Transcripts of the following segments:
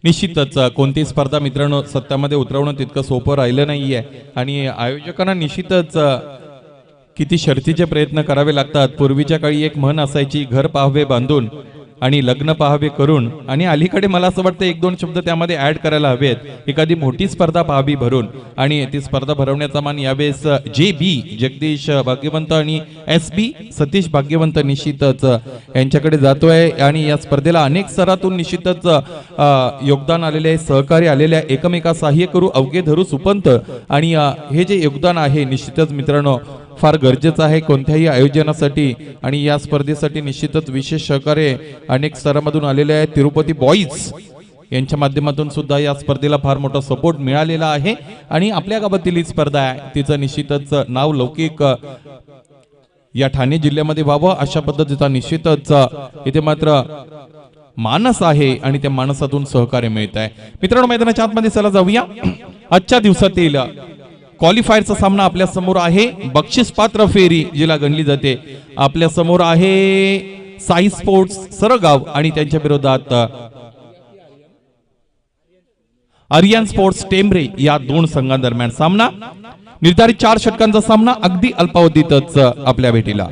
निश्चितच कोणती स्पर्धा मित्रांनो सत्यामध्ये उतरवणं तितकं सोपं राहिलं नाहीये आणि आयोजकांना निश्चितच किती शर्तीचे प्रयत्न करावे लागतात। पूर्वीच्या काळी एक म्हण असायची, घर पाहावे बांधून आणि लग्न पाहावे करून, आणि अलीकडे मला असं वाटतं एक दोन शब्द त्यामध्ये ऍड करायला हवेत, एखादी मोठी स्पर्धा पाहावी भरून, आणि ती स्पर्धा भरवण्याचा मान यावेळेस जे बी जगदीश भाग्यवंत आणि एस बी सतीश भाग्यवंत निश्चितच यांच्याकडे जातोय। आणि या स्पर्धेला अनेक स्तरातून निश्चितच योगदान आलेले आहे, सहकार्य आलेले आहे, एकमेका सहाय्य करू अवघे धरू सुपंत, आणि हे जे योगदान आहे निश्चितच मित्रांनो फार गरजेचं आहे कोणत्याही आयोजनासाठी। आणि या स्पर्धेसाठी निश्चितच विशेष सहकार्य अनेक स्तरामधून आलेले आहे। तिरुपती बॉईज यांच्या माध्यमातून सुद्धा या स्पर्धेला फार मोठा सपोर्ट मिळालेला आहे आणि आपल्या गावातील ही स्पर्धा आहे तिचं निश्चितच नाव लौकिक या ठाणे जिल्ह्यामध्ये व्हावं अशा पद्धतीचा निश्चितच इथे मात्र मानस आहे आणि त्या मानसातून सहकार्य मिळत आहे। मित्रांनो मैदानाच्या आतमध्ये चला जाऊया। आजच्या दिवसातील क्वालिफायरचा सामना आपल्या समोर आहे, बक्षीस पात्र फेरी जिला गणली जाते। आपल्या समोर आहे साई स्पोर्ट्स सरगाव आणि त्यांच्या विरोधात आर्यन स्पोर्ट्स टेंबरे या दोन संघांदरम्यान सामना। निर्धारित 4 षटकांचा सामना अगदी अल्पावधीतच आपल्या भेटीला।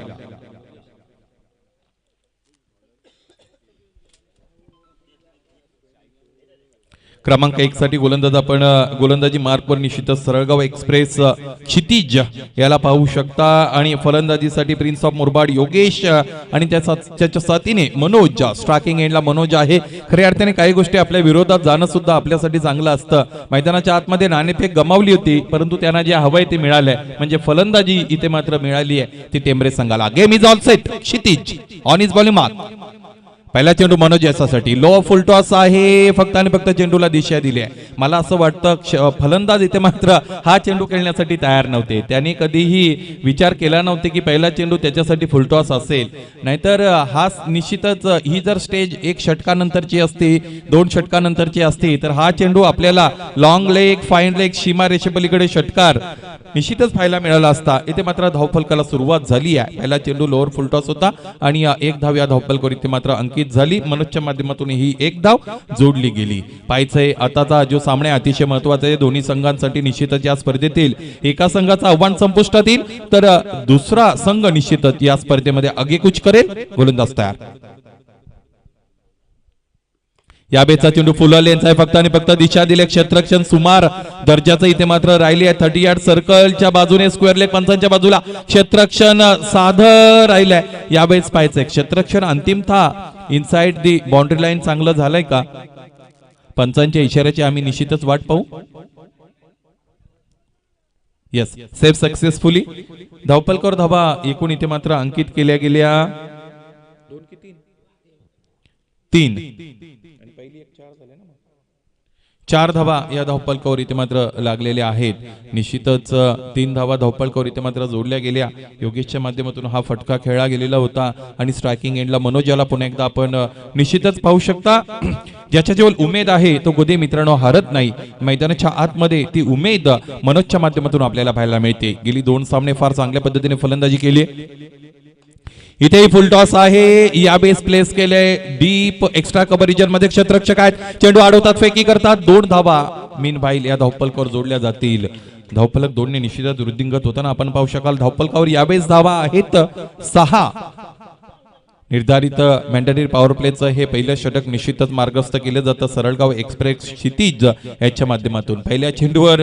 क्रमांक 1 साठी गोलंदाज आपण गोलंदाजी मार्कवर निश्चितच सरळगाव एक्सप्रेस क्षितिज याला पाहू शकता, आणि फलंदाजीसाठी प्रिन्स ऑफ मुरबाड योगेश आणि त्याच्या साथीने मनोज, स्ट्रायकिंग एंडला मनोज आहे। खऱ्या अर्थाने काही गोष्टी आपल्या विरोधात जाणं सुद्धा आपल्यासाठी चांगलं असतं। मैदानाच्या आतमध्ये नाणेफेक गमावली होती परंतु त्यांना जे हवंय ते मिळालंय, म्हणजे फलंदाजी इथे मात्र मिळाली आहे ती टेंबरे संघाला। Game is all set, Kshitij on his bowling mark. पहिला चेंडू मनोज यासाठी लो फुल टॉस आहे, फक्त आणि फक्त चेंडूला दिशा दिली आहे। मला असं वाटतं फलंदाज इथे मात्र हा चेंडू खेळण्यासाठी तयार नव्हते, त्यांनी कधीही विचार केला नव्हते की पहिला चेंडू त्याच्यासाठी फुल टॉस असेल, नाहीतर हा निश्चितच ही जर स्टेज 1 षटकानंतरची असती 2 षटकानंतरची असती तर हा चेंडू आपल्याला लॉंग लेग, फाईन लेग, सीमा रेषेपलीकडे षटकार निश्चितच पाहायला मिळाला असता। इथे मात्र धावफलकाला सुरुवात झाली आहे। पहिला चेंडू लोअर फुल टॉस होता आणि 1 धाव या धावफलकावर इथे मात्र अंकित झाली। मनोजच्या माध्यमातून ही 1 धाव जोडली गेली। पाहायचंय आताचा जो सामना अतिशय महत्त्वाचा आहे दोन्ही संघांसाठी। निश्चितच या स्पर्धेतील एका संघाचं आव्हान संपुष्टात येईल तर दुसरा संघ निश्चितच या स्पर्धेमध्ये आगेकूच करेल। गोलंदाज तयार। या बेचा चेंडू फुललेचा फक्त आणि फक्त दिशा दिले क्षेत्ररक्षण सुमार दर्जाचं इथे मात्र राहिली आहे। 30 यार्ड सर्कलच्या बाजूने स्क्वेअर लेग पंचांच्या बाजूला क्षेत्ररक्षण साधं राहिलंय। या बेच पाहायचंय क्षेत्ररक्षण अंतिमतः इनसाइड दी बाउंड्री लाईन चांगलं झालंय का, पंचांच्या इशाऱ्याची आम्ही निश्चितच वाट पाहू। Yes, save successfully. धावपलकर धावा एकूण इथे मात्र अंकित केल्या गेल्या 3 4 धावा या धावपलकावर इथे मात्र लागलेल्या आहेत। निश्चितच 3 धावा धावपलकावर इथे मात्र जोडल्या गेल्या। योगेशच्या माध्यमातून हा फटका खेळला गेलेला होता आणि स्ट्रायकिंग एंडला मनोज याला पुन्हा एकदा आपण निश्चितच पाहू शकता। ज्याच्या जवळ उमेद आहे तो कधी मित्रांनो हारत नाही। मैदानाच्या आतमध्ये ती उमेद मनोजच्या माध्यमातून आपल्याला पाहायला मिळते। गेली 2 सामने फार चांगल्या पद्धतीने फलंदाजी केली। इथे फुल टॉस आहे, या बेस प्लेस केले डीप एक्स्ट्रा कव्हर रिजन मध्ये क्षेत्ररक्षक आहेत, चेंडू अडवतात, फेकी करतात, 2 धावा मीन भाईल या धावपलकावर जोडल्या जातील। धावपलक 2 ने निश्चितच वृद्धिंगत होताना आपण पाहू शकाल। धावपलकावर यावेळेस धावा आहेत 6। निर्धारित मॅन्डेटरी पॉवर प्लेचं हे पहिलं षटक निश्चितच मार्गस्थ केलं जातं सरळगाव एक्सप्रेस क्षितिज याच्या माध्यमातून। पहिल्या चेंडूवर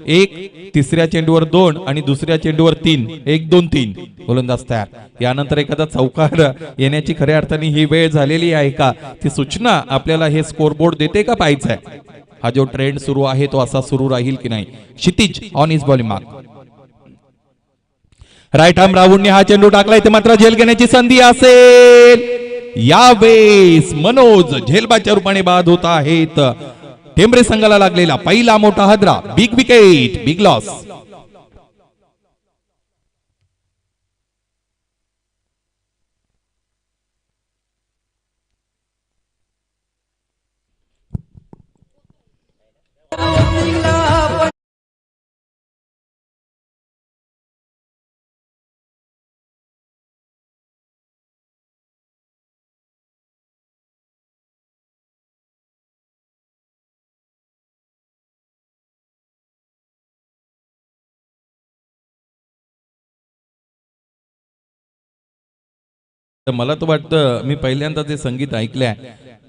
1, तिसऱ्या चेंडूवर 2 आणि दुसऱ्या चेंडूवर 3, 1 2 3 गोलंदाज तयार। यानंतर एखादा चौकार येण्याची खऱ्या अर्थाने ही वेळ झालेली आहे का, ती सूचना आपल्याला हे स्कोरबोर्ड देते का पाहायचंय। हा जो ट्रेंड सुरू आहे तो असा सुरू राहील की नाही। Kshitij on his bowling mark. Right arm राऊंडने हा चेंडू टाकला, इथे मात्र झेल घेण्याची संधी असेल। यावेळेस मनोज झेलबाच्या रूपाने बाद होत आहेत। टेंबरे संघाला लागलेला पहिला मोठा हादरा, बिग विकेट, बिग लॉस। तर मला तर वाटतं मी पहिल्यांदा ते संगीत ऐकलंय.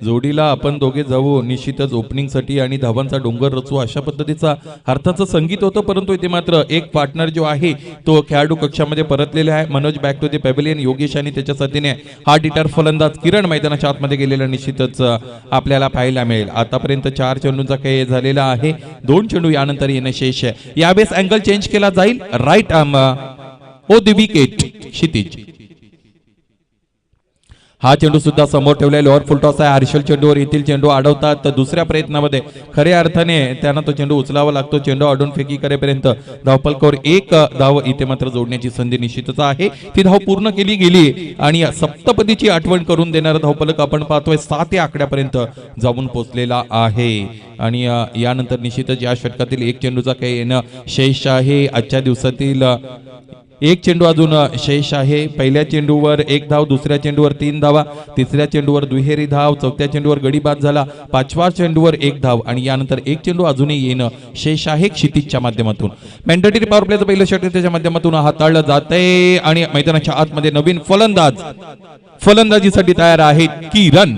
जोडीला आपण दोघे जाऊ निश्चितच ओपनिंगसाठी आणि धावांचा डोंगर रचू अशा पद्धतीचा अर्थाचं संगीत होतं. परंतु इथे मात्र एक पार्टनर जो आहे तो खेळाडू कक्षामध्ये परतलेला आहे. Manoj back to the pavilion. Yogesh आणि त्याच्या साथीने हा डिटर फलंदाज किरण मैदानाच्या आतमध्ये गेलेला निश्चितच आपल्याला पाहायला मिळेल. आतापर्यंत 4 चेंडूंचा खेळ झालेला आहे. 2 चेंडू यानंतर येणं शेष आहे. यावेळेस अँगल चेंज केला जाईल. Right arm over the wicket Kshitij. हा चेंडू सुद्धा समोर ठेवलाय. लोअर फुल टॉस आहे. हर्षल चेंडूवर येथील चेंडू अडवतात. तर दुसऱ्या प्रयत्नामध्ये खऱ्या अर्थाने त्यांना तो चेंडू उचलावा लागतो. चेंडू अडून फेकी करेपर्यंत धावपलकावर एक धाव इथे मात्र जोडण्याची संधी निश्चितच आहे. ती धाव पूर्ण केली गेली आणि सप्तपदीची आठवण करून देणारा धावपलक आपण पाहतोय 7 या आकड्यापर्यंत जाऊन पोहोचलेला आहे. आणि यानंतर निश्चितच या षटकातील एक चेंडूचा काही येणं शेष आहे. आजच्या दिवसातील एक चेंडू अजून शेष आहे. पहिल्या चेंडूवर एक धाव, दुसऱ्या चेंडूवर 3 धावा, तिसऱ्या चेंडूवर दुहेरी धाव, चौथ्या चेंडूवर गडी बाद झाला, 5व्या चेंडूवर एक धाव आणि यानंतर एक चेंडू अजूनही येणं शेष आहे क्षितिजच्या माध्यमातून. मॅन्डेटरी पॉवर प्लेचं पहिलं षटक त्याच्या माध्यमातून हाताळलं जातंय आणि मैदानाच्या आतमध्ये नवीन फलंदाज फलंदाजीसाठी तयार आहेत किरण.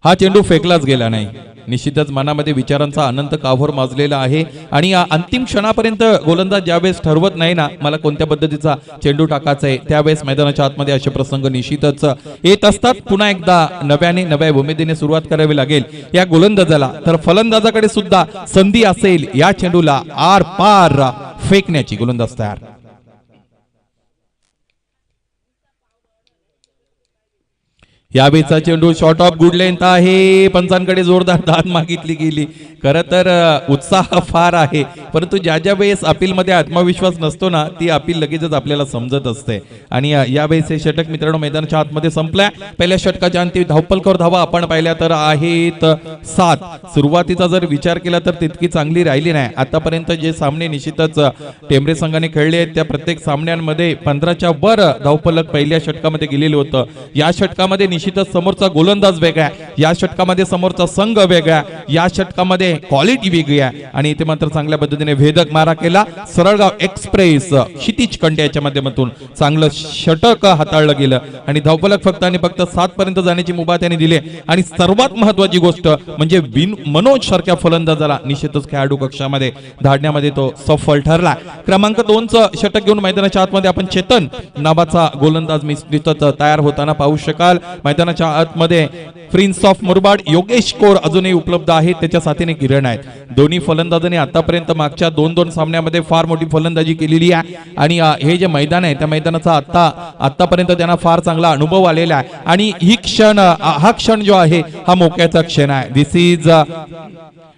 हा चेंडू फेकलाच गेला नाही. निश्चितच मनामध्ये विचारांचा अनंत काव्हर माजलेला आहे आणि अंतिम क्षणापर्यंत गोलंदाज ज्यावेळेस ठरवत नाही ना मला कोणत्या पद्धतीचा चेंडू टाकायचा आहे त्यावेळेस मैदानाच्या आतमध्ये असे प्रसंग निश्चितच येत असतात. पुन्हा एकदा नव्या उमेदीने सुरुवात करावी लागेल या गोलंदाजाला. तर फलंदाजाकडे सुद्धा संधी असेल या चेंडूला आर पार फेकण्याची. गोलंदाज तयार. यावेळीचा चेंडू शॉर्ट ऑफ गुड लेंथ आहे. पंचांकडे जोरदार दाद मागितली गेली. खरं तर उत्साह फार आहे परंतु ज्या वेळेस अपीलमध्ये आत्मविश्वास नसतो ना ती अपील लगेचच आपल्याला समजत असते. आणि यावेळेस हे षटक मित्रांनो मैदानाच्या आतमध्ये संपल्या. पहिल्या षटकाच्या अंती धावपलकर धावा आपण पाहिल्या तर आहेत 7. सुरुवातीचा जर विचार केला तर तितकी चांगली राहिली नाही. आतापर्यंत जे सामने निश्चितच टेंबरे संघाने खेळले आहेत त्या प्रत्येक सामन्यांमध्ये 15च्या वर धावपलक पहिल्या षटकामध्ये गेलेलं होतं. या षटकामध्ये निश्चितच समोरचा गोलंदाज वेगळा, या षटकामध्ये समोरचा संघ वेगळा, या षटकामध्ये क्वालिटी वेगळी आहे आणि इथे मात्र चांगल्या पद्धतीने भेदक मारा केला. सरळगाव एक्सप्रेस क्षितिज कंड्याच्या माध्यमातून चांगलं षटक हाताळलं गेलं आणि धावपलक फक्त आणि फक्त 7 पर्यंत जाण्याची मुभा त्यांनी दिली. आणि सर्वात महत्वाची गोष्ट म्हणजे मनोज सारख्या फलंदाजाला निश्चितच खेळाडू कक्षामध्ये धाडण्यामध्ये तो सफल ठरला. क्रमांक 2चं षटक घेऊन मैदानाच्या आतमध्ये आपण चेतन नावाचा गोलंदाज निश्चितच तयार होताना पाहू शकाल. मैदानाच्या आतमध्ये prince of Murbad Yogesh core अजूनही उपलब्ध आहेत. त्याच्या साथीने किरण आहेत. दोन्ही फलंदाजांनी आतापर्यंत मागच्या 2 फसामन्यामध्ये फार मोठी फलंदाजी केलेली आहे आणि हे जे मैदान आहे त्या मैदानाचा आतापर्यंत त्यांना फार चांगला अनुभव आलेला आहे. आणि हा क्षण जो आहे हा मोक्याचा क्षण आहे. This is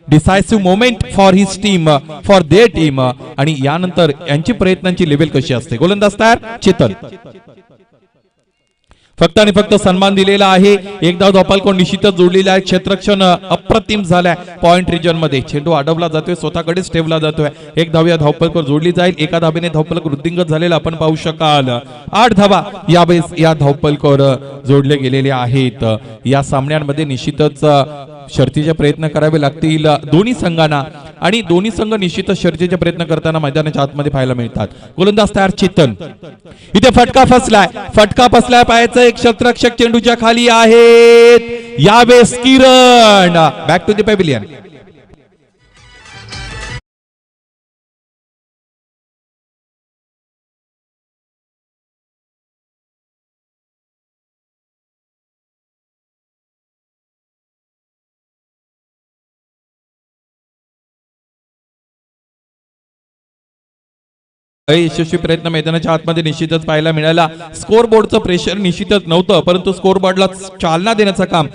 decisive moment for his team, for their team. आणि यानंतर यांची प्रयत्नांची लेवल कशी असते. गोलंदाज तयार चेतन. फक्त आणि फक्त सन्मान दिलेला आहे. एक धाव धावपलकोन निश्चितच जोडलेला आहे. क्षेत्ररक्षण अप्रतिम झालाय. पॉइंट रिजन मध्ये चेंडू अडवला जातोय, स्वतःकडेच ठेवला जातोय. एक धाव या धावपलकावर जोडली जाईल. एका धावेने धावपलक वृद्धिंगत झालेला आपण पाहू शकाल. 8 धावा यावेळेस या धावपलकावर जोडले गेलेले आहेत. या सामन्यांमध्ये निश्चितच शर्तीचे प्रयत्न करावे लागतील दोन्ही संघांना आणि दोन्ही संघ निश्चितच शर्तीचे प्रयत्न करताना मैदानाच्या आतमध्ये पाहायला मिळतात. गोलंदाज तयार चेतन. इथे फटका फसलाय पायाचं एक क्षेत्ररक्षक चेंडूच्या खाली आहेत. यावेळेस किरण बॅक टू द पॅव्हिलियन. यशस्वी प्रयत्न मैदानाच्या आतमध्ये निश्चितच पाहायला मिळाला. स्कोर बोर्डचं प्रेशर निश्चितच नव्हतं परंतु स्कोर बोर्डला चालना देण्याचं काम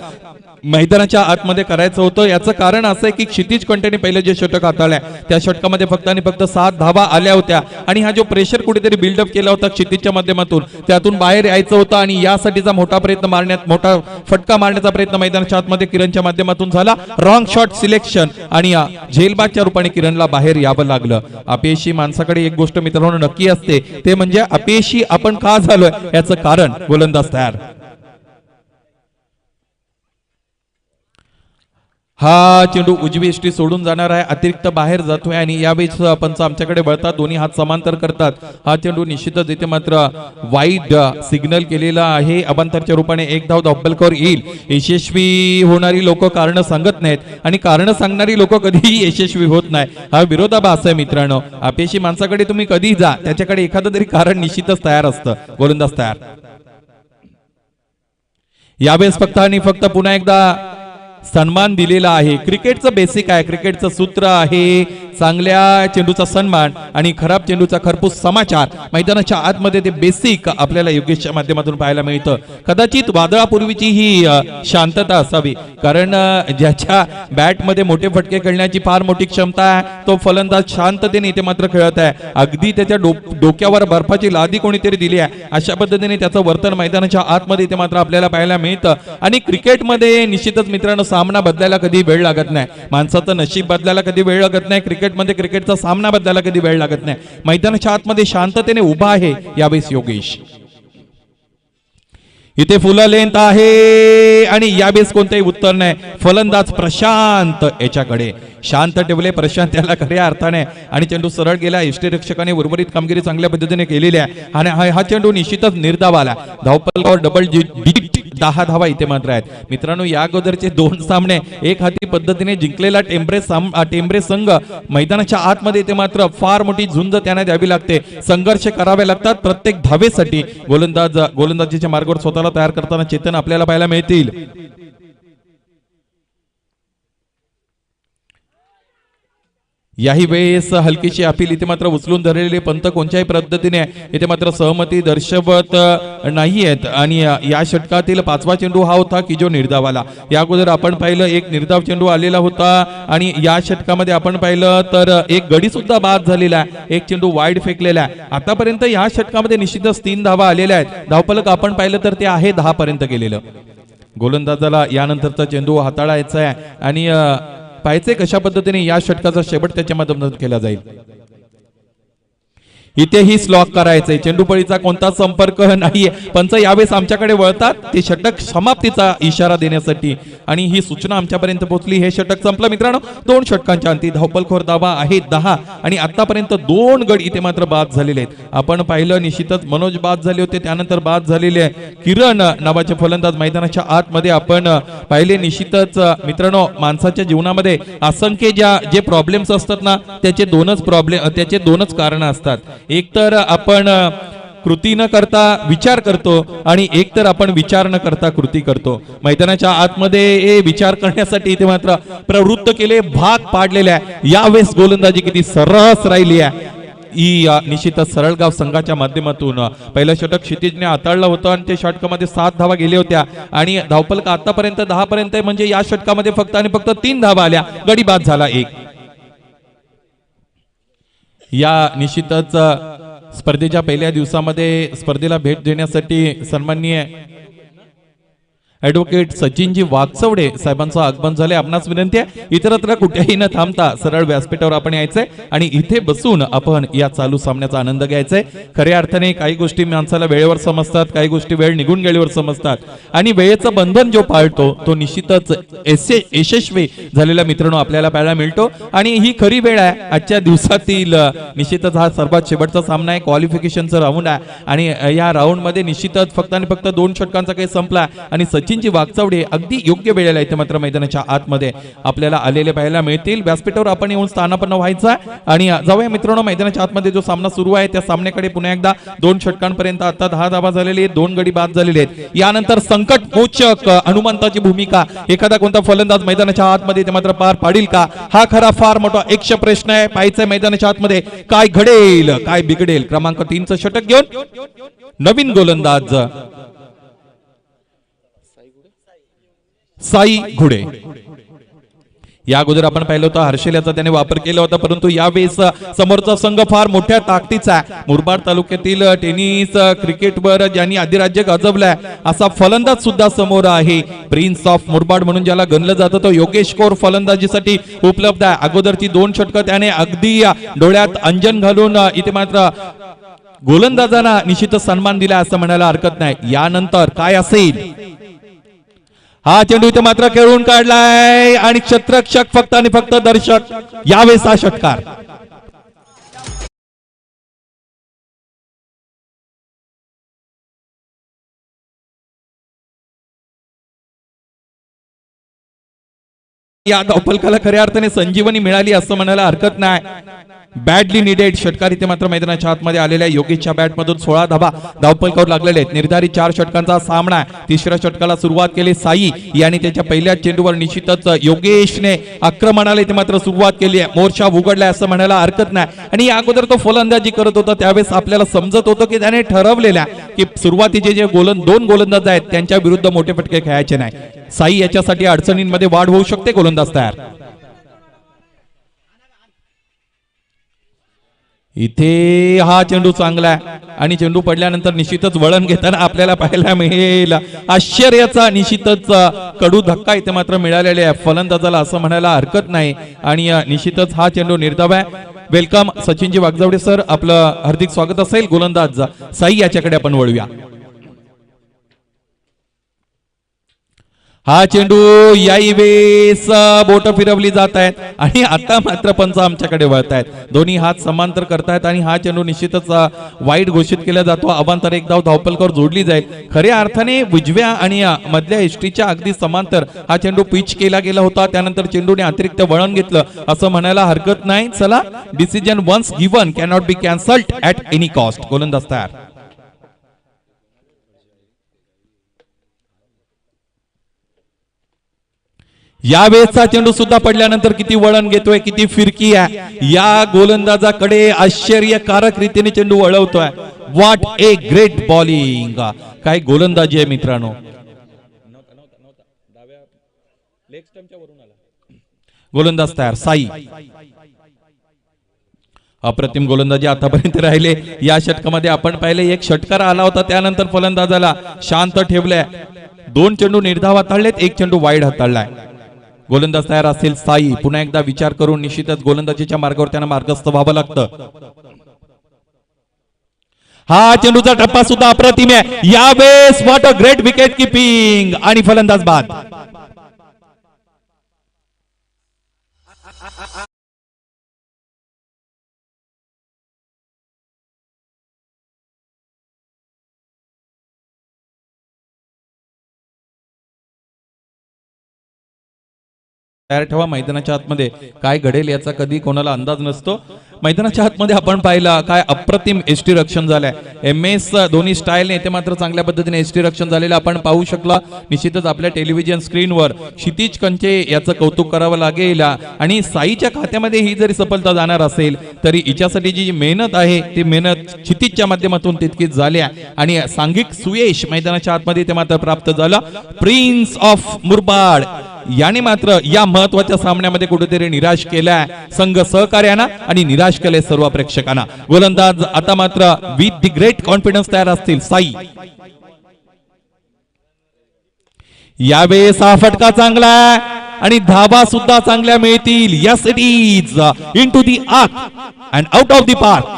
मैदानाच्या आतमध्ये करायचं होतं. याचं कारण असं आहे की क्षितिज कंटेने पहिलं जे षटक हाताळलं त्या षटकामध्ये फक्त आणि फक्त 7 धावा आल्या होत्या आणि हा जो प्रेशर कुठेतरी बिल्डअप केला होता क्षितिजच्या माध्यमातून त्यातून बाहेर यायचं होतं आणि यासाठीचा मोठा फटका मारण्याचा प्रयत्न मैदानाच्या आतमध्ये किरणच्या माध्यमातून झाला. रॉंग शॉट सिलेक्शन आणि झेलबादच्या रूपाने किरणला बाहेर यावं लागलं. अपयशी माणसाकडे एक गोष्ट मित्रांनो नक्की असते ते म्हणजे अपयशी आपण का झालोय याचं कारण. गोलंदाज तयार. हा चेंडू उजवी यष्टी सोडून जाणार आहे, अतिरिक्त बाहेर जातोय आणि यावेळेस पंच आमच्याकडे वळतात, दोन्ही हात समांतर करतात. हा चेंडू निश्चितच इथे मात्र वाईड सिग्नल केलेला आहे. अबांतरच्या रूपाने एक धाव धावपलकर येईल. यशस्वी होणारी लोक कारण सांगत नाहीत आणि कारण सांगणारी लोक कधीही यशस्वी होत नाही. हा विरोधाभास आहे मित्रांनो. अपयशी माणसाकडे तुम्ही कधी जा, त्याच्याकडे एखादं तरी कारण निश्चितच तयार असतं. गोलंदाज तयार. यावेळेस फक्त आणि फक्त पुन्हा एकदा सन्मान दिलेला आहे. क्रिकेटचं बेसिक आहे, क्रिकेटचं सूत्र आहे चांगल्या चेंडूचा सन्मान आणि खराब चेंडूचा खरपूस समाचार. मैदानाच्या आतमध्ये ते बेसिक आपल्याला योगेशच्या माध्यमातून पाहायला मिळतं. कदाचित वादळापूर्वीची ही शांतता असावी, कारण ज्याच्या बॅटमध्ये मोठे फटके खेळण्याची फार मोठी क्षमता आहे तो फलंदाज शांततेने इथे मात्र खेळत आहे. अगदी त्याच्या डोक्यावर बर्फाची लादी कोणीतरी दिली आहे अशा पद्धतीने त्याचं वर्तन मैदानाच्या आतमध्ये इथे मात्र आपल्याला पाहायला मिळतं. आणि क्रिकेटमध्ये निश्चितच मित्रांनो सामना बदलायला कधी वेळ लागत नाही, माणसाचं नशीब बदलायला कधी वेळ लागत नाही, क्रिकेटमध्ये क्रिकेटचा सामना बदलायला कधी वेळ लागत नाही. मैदानाच्या आतमध्ये शांततेने उभा आहे यावेळेस योगेश. इथे फुल लेंथ आहे आणि यावेळेस कोणतेही उत्तर नाही. फलंदाज प्रशांत याच्याकडे शांत ठेवले प्रशांत याला खऱ्या अर्थाने आणि चेंडू सरळ गेला. यष्टीरक्षकाने उर्वरित कामगिरी चांगल्या पद्धतीने केलेली आहे आणि हा चेंडू निश्चितच निर्धाव आला. धावपलकावर डबल 10 धावा इथे मात्र आहेत. मित्रांनो या अगोदरचे 2 सामने एक हाती पद्धतीने जिंकलेला टेंबरे संघ मैदानाच्या आतमध्ये इथे मात्र फार मोठी झुंज त्यांना द्यावी लागते, संघर्ष करावे लागतात प्रत्येक धावेसाठी. गोलंदाजीच्या मार्गावर स्वतःला तयार करताना चेतन आपल्याला पाहायला मिळतील. याही वेळेस हलकीशी अपील इथे मात्र उचलून धरलेले पंत कोणत्याही पद्धतीने इथे मात्र सहमती दर्शवत नाहीयेत. आणि या षटकातील 5वा चेंडू हा होता की जो निर्धावाला. या अगोदर आपण पाहिलं एक निर्धाव चेंडू आलेला होता आणि या षटकामध्ये आपण पाहिलं तर एक गडी सुद्धा बाद झालेला आहे, एक चेंडू वाईड फेकलेला आहे. आतापर्यंत या षटकामध्ये निश्चितच 3 धावा आलेल्या आहेत. धावफलक आपण पाहिलं तर ते आहे 10 पर्यंत गेलेलं. गोलंदाजाला यानंतरचा चेंडू हाताळायचा आहे आणि पाहायचे कशा पद्धतीने या षटकाचा शेवट त्याच्या माध्यमातून केला जाईल. इथेही स्लॉक करायचंय, चेंडूपळीचा कोणता संपर्क नाहीये. पंच यावेळेस आमच्याकडे वळतात ते षटक समाप्तीचा इशारा देण्यासाठी आणि ही सूचना आमच्यापर्यंत पोहोचली. हे षटक संपलं मित्रांनो. 2 षटकांच्या अंती धावपलखोर धावा आहे 10 आणि आतापर्यंत 2 गड इथे मात्र बाद झालेले आहेत. आपण पाहिलं निश्चितच मनोज बाद झाले होते, त्यानंतर बाद झालेले किरण नावाचे फलंदाज मैदानाच्या आतमध्ये आपण पाहिले. निश्चितच मित्रांनो माणसाच्या जीवनामध्ये असंख्य जे प्रॉब्लेम्स असतात ना त्याचे 2च कारण असतात. एक तर आपण कृती न करता विचार करतो आणि एक तर आपण विचार न करता कृती करतो. मैदानाच्या आतमध्ये विचार करण्यासाठी इथे मात्र प्रवृत्त केले, भाग पाडलेले आहे. यावेळेस गोलंदाजी किती सरस राहिली आहे. निश्चितच सरळगाव संघाच्या माध्यमातून पहिलं षटक क्षितिजने हाताळलं होतं आणि त्या षटकामध्ये 7 धावा गेल्या होत्या आणि धावपलक आतापर्यंत 10 पर्यंत म्हणजे या षटकामध्ये फक्त आणि फक्त 3 धावा आल्या, गडी बाद झाला 1. या निश्चितच स्पर्धेच्या पहिल्या दिवसामध्ये स्पर्धेला भेट देण्यासाठी सन्माननीय ऍडव्होकेट सचिनजी वागचौडे साहेबांचं आगमन झाले. आपणास विनंती आहे इतरत्र कुठेही न थांबता सरळ व्यासपीठावर आपण यायचंय आणि इथे बसून आपण या चालू सामन्याचा आनंद घ्यायचाय. खऱ्या अर्थाने काही गोष्टी माणसाला वेळेवर समजतात, काही गोष्टी वेळ निघून गेल्यावर समजतात आणि वेळेचं बंधन जो पाळतो तो निश्चितच यशस्वी झालेला मित्रांनो आपल्याला पाहायला मिळतो. आणि ही खरी वेळ आहे आजच्या दिवसातील. निश्चितच हा सर्वात शेवटचा सामना आहे, क्वालिफिकेशनचा राऊंड आहे आणि या राऊंड मध्ये निश्चितच फक्त आणि फक्त 2 षटकांचा काही संपला आणि सचिनजी वागचौडे अगदी योग्य वेळेला इथे मात्र मैदानाच्या आतमध्ये आपल्याला आलेले पाहायला मिळतील. व्यासपीठावर आपण येऊन स्थानापन्न व्हायचा आणि जाऊया मित्रांनो मैदानाच्या आतमध्ये जो सामना सुरू आहे त्या सामन्याकडे पुन्हा एकदा. 2 षटकांपर्यंत आता 10 धावा झालेले आहेत, 2 गडी बाद झालेले आहेत. यानंतर संकट मोचक हनुमंताची भूमिका एखादा कोणता फलंदाज मैदानाच्या आतमध्ये ते मात्र पार पाडील का, हा खरा फार मोठा यक्ष प्रश्न आहे. पाहायचा मैदानाच्या आतमध्ये काय घडेल काय बिघडेल. क्रमांक 3चं षटक घेऊन नवीन गोलंदाज साई घुडे. या अगोदर आपण पाहिलं होतं हर्षेल्याचा त्याने वापर केला होता, परंतु यावेळेस समोरचा संघ फार मोठ्या ताकदीचा आहे. मुरबाड तालुक्यातील टेनिस क्रिकेटवर ज्यांनी अधिराज्य गाजवलाय असा फलंदाज सुद्धा समोर आहे. प्रिन्स ऑफ मुरबाड म्हणून ज्याला गणलं जातं तो योगेश कौर फलंदाजीसाठी उपलब्ध आहे. अगोदरची 2 षटकं त्याने अगदी डोळ्यात अंजन घालून इथे मात्र गोलंदाजांना निश्चितच सन्मान दिला असं म्हणायला हरकत नाही. यानंतर काय असेल हा चेंडू इथे मात्र खेळून काढलाय आणि क्षेत्ररक्षक फक्त आणि फक्त दर्शक यावेळेस हा षटकार. या धावफलकाला खऱ्या अर्थाने संजीवनी मिळाली असं म्हणायला हरकत नाही. बॅडली निडेड षटकार इथे मात्र मैदानाच्या आतमध्ये आलेल्या योगेशच्या बॅटमधून 16 धाबा धावफलकावर लागलेले आहेत. निर्धारित 4 षटकांचा सामना. तिसऱ्या षटकाला सुरुवात केली साई यांनी त्याच्या पहिल्या चेंडूवर निश्चितच योगेशने आक्रमणाला इथे मात्र सुरुवात केली आहे. मोर्चा उघडलाय असं म्हणायला हरकत नाही. आणि या अगोदर तो फलंदाजी करत होता त्यावेळेस आपल्याला समजत होतं की त्याने ठरवलेल्या की सुरुवातीचे जे दोन गोलंदाज आहेत त्यांच्या विरुद्ध मोठे फटके खेळायचे नाही. साई याच्यासाठी अडचणींमध्ये वाढ होऊ शकते. गोलंदाज तयार. इथे हा चेंडू चांगला आहे आणि चेंडू पडल्यानंतर निश्चितच वळण घेताना आपल्याला पाहायला मिळेल आश्चर्याचा निश्चितच कडू धक्का इथे मात्र मिळालेला आहे फलंदाजाला असं म्हणायला हरकत नाही. आणि निश्चितच हा चेंडू निर्धाव आहे. वेलकम सचिनजी वागजावडे सर, आपलं हार्दिक स्वागत असेल. गोलंदाज साई याच्याकडे आपण वळूया. हा चेंडू यावेळेस बोट फिरवली जात आहेत आणि आता मात्र पंच आमच्याकडे वळत आहेत. दोन्ही हात समांतर करतायत आणि हा चेंडू निश्चितच वाईट घोषित केला जातो. अवांतर एक धाव धावपलकावर जोडली जाईल. खऱ्या अर्थाने उजव्या आणि मधल्या एसटीच्या अगदी समांतर हा चेंडू पिच केला गेला होता. त्यानंतर चेंडूने अतिरिक्त वळण घेतलं असं म्हणायला हरकत नाही. चला, decision once given cannot be cancelled at any cost. गोलंदाज तयार. यावेळेसचा चेंडू सुद्धा पडल्यानंतर किती वळण घेतोय, किती फिरकी आहे. या गोलंदाजाकडे आश्चर्यकारक रीतीने चेंडू वळवतोय. What a great bowling. काय गोलंदाजी आहे मित्रांनो. गोलंदाज तयार. साई. अप्रतिम गोलंदाजी आतापर्यंत राहिले. या षटकामध्ये आपण पाहिले एक षटकार आला होता त्यानंतर फलंदाजाला शांत ठेवलंय. 2 चेंडू निर्धाव हाताळलेत, 1 चेंडू वाईड हाताळलाय. गोलंदाज तयार असेल साई. पुन्हा एकदा विचार करून निश्चितच गोलंदाजीच्या मार्गावर त्यांना मार्गस्थ व्हावं लागतं. हा चेंडूचा टप्पा सुद्धा अप्रतिम आहे. यावेळेस what a great wicket keeping आणि फलंदाज बाद. तयार ठेवा. मैदानाच्या आतमध्ये काय घडेल याचा कधी कोणाला अंदाज नसतो. मैदानाच्या आतमध्ये आपण पाहिलं काय अप्रतिम एसटी रक्षण झालंय. MS दोन्ही स्टाईलने ते मात्र चांगल्या पद्धतीने एसटी रक्षण झालेलं आपण पाहू शकला. निश्चितच आपल्या टेलिव्हिजन स्क्रीनवर क्षितिज कंचे याचं कौतुक करावं लागेल. आणि साईच्या खात्यामध्ये ही जरी सफलता जाणार असेल तरी हिच्यासाठी जी मेहनत आहे ती मेहनत क्षितिजच्या माध्यमातून तितकीच झाली आहे. आणि सांघिक सुयश मैदानाच्या आतमध्ये ते मात्र प्राप्त झालं. प्रिन्स ऑफ मुरबाड याने मात्र या महत्वाच्या सामन्यामध्ये कुठेतरी निराश केलाय संघ सहकार्यांना आणि निराश केले सर्व प्रेक्षकांना. गोलंदाज आता मात्र विथ द ग्रेट कॉन्फिडन्स तयार असतील. साई. यावेळेस हा फटका चांगला आणि धाबा सुद्धा चांगल्या मिळतील. Yes it is into the arc and out of the park.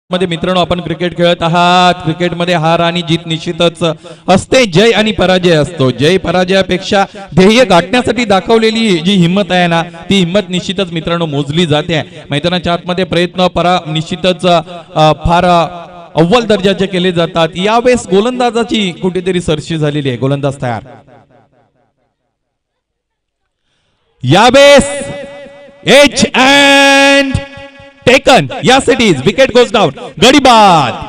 मध्ये मित्रांनो आपण क्रिकेट खेळत आहात. क्रिकेटमध्ये हार आणि जीत निश्चितच असते. जय आणि पराजय असतो. जय पराजयापेक्षा ध्येय गाठण्यासाठी दाखवलेली जी हिंमत आहे ना ती हिंमत निश्चितच मित्रांनो मोजली जाते. मैदानाच्या आतमध्ये प्रयत्न निश्चितच फार अव्वल दर्जाचे केले जातात. यावेळेस गोलंदाजाची कुठेतरी सरशी झालेली आहे. गोलंदाज तयार. यावेळेस H and taken. Yes, it is. Wicket goes down. गडी बाद.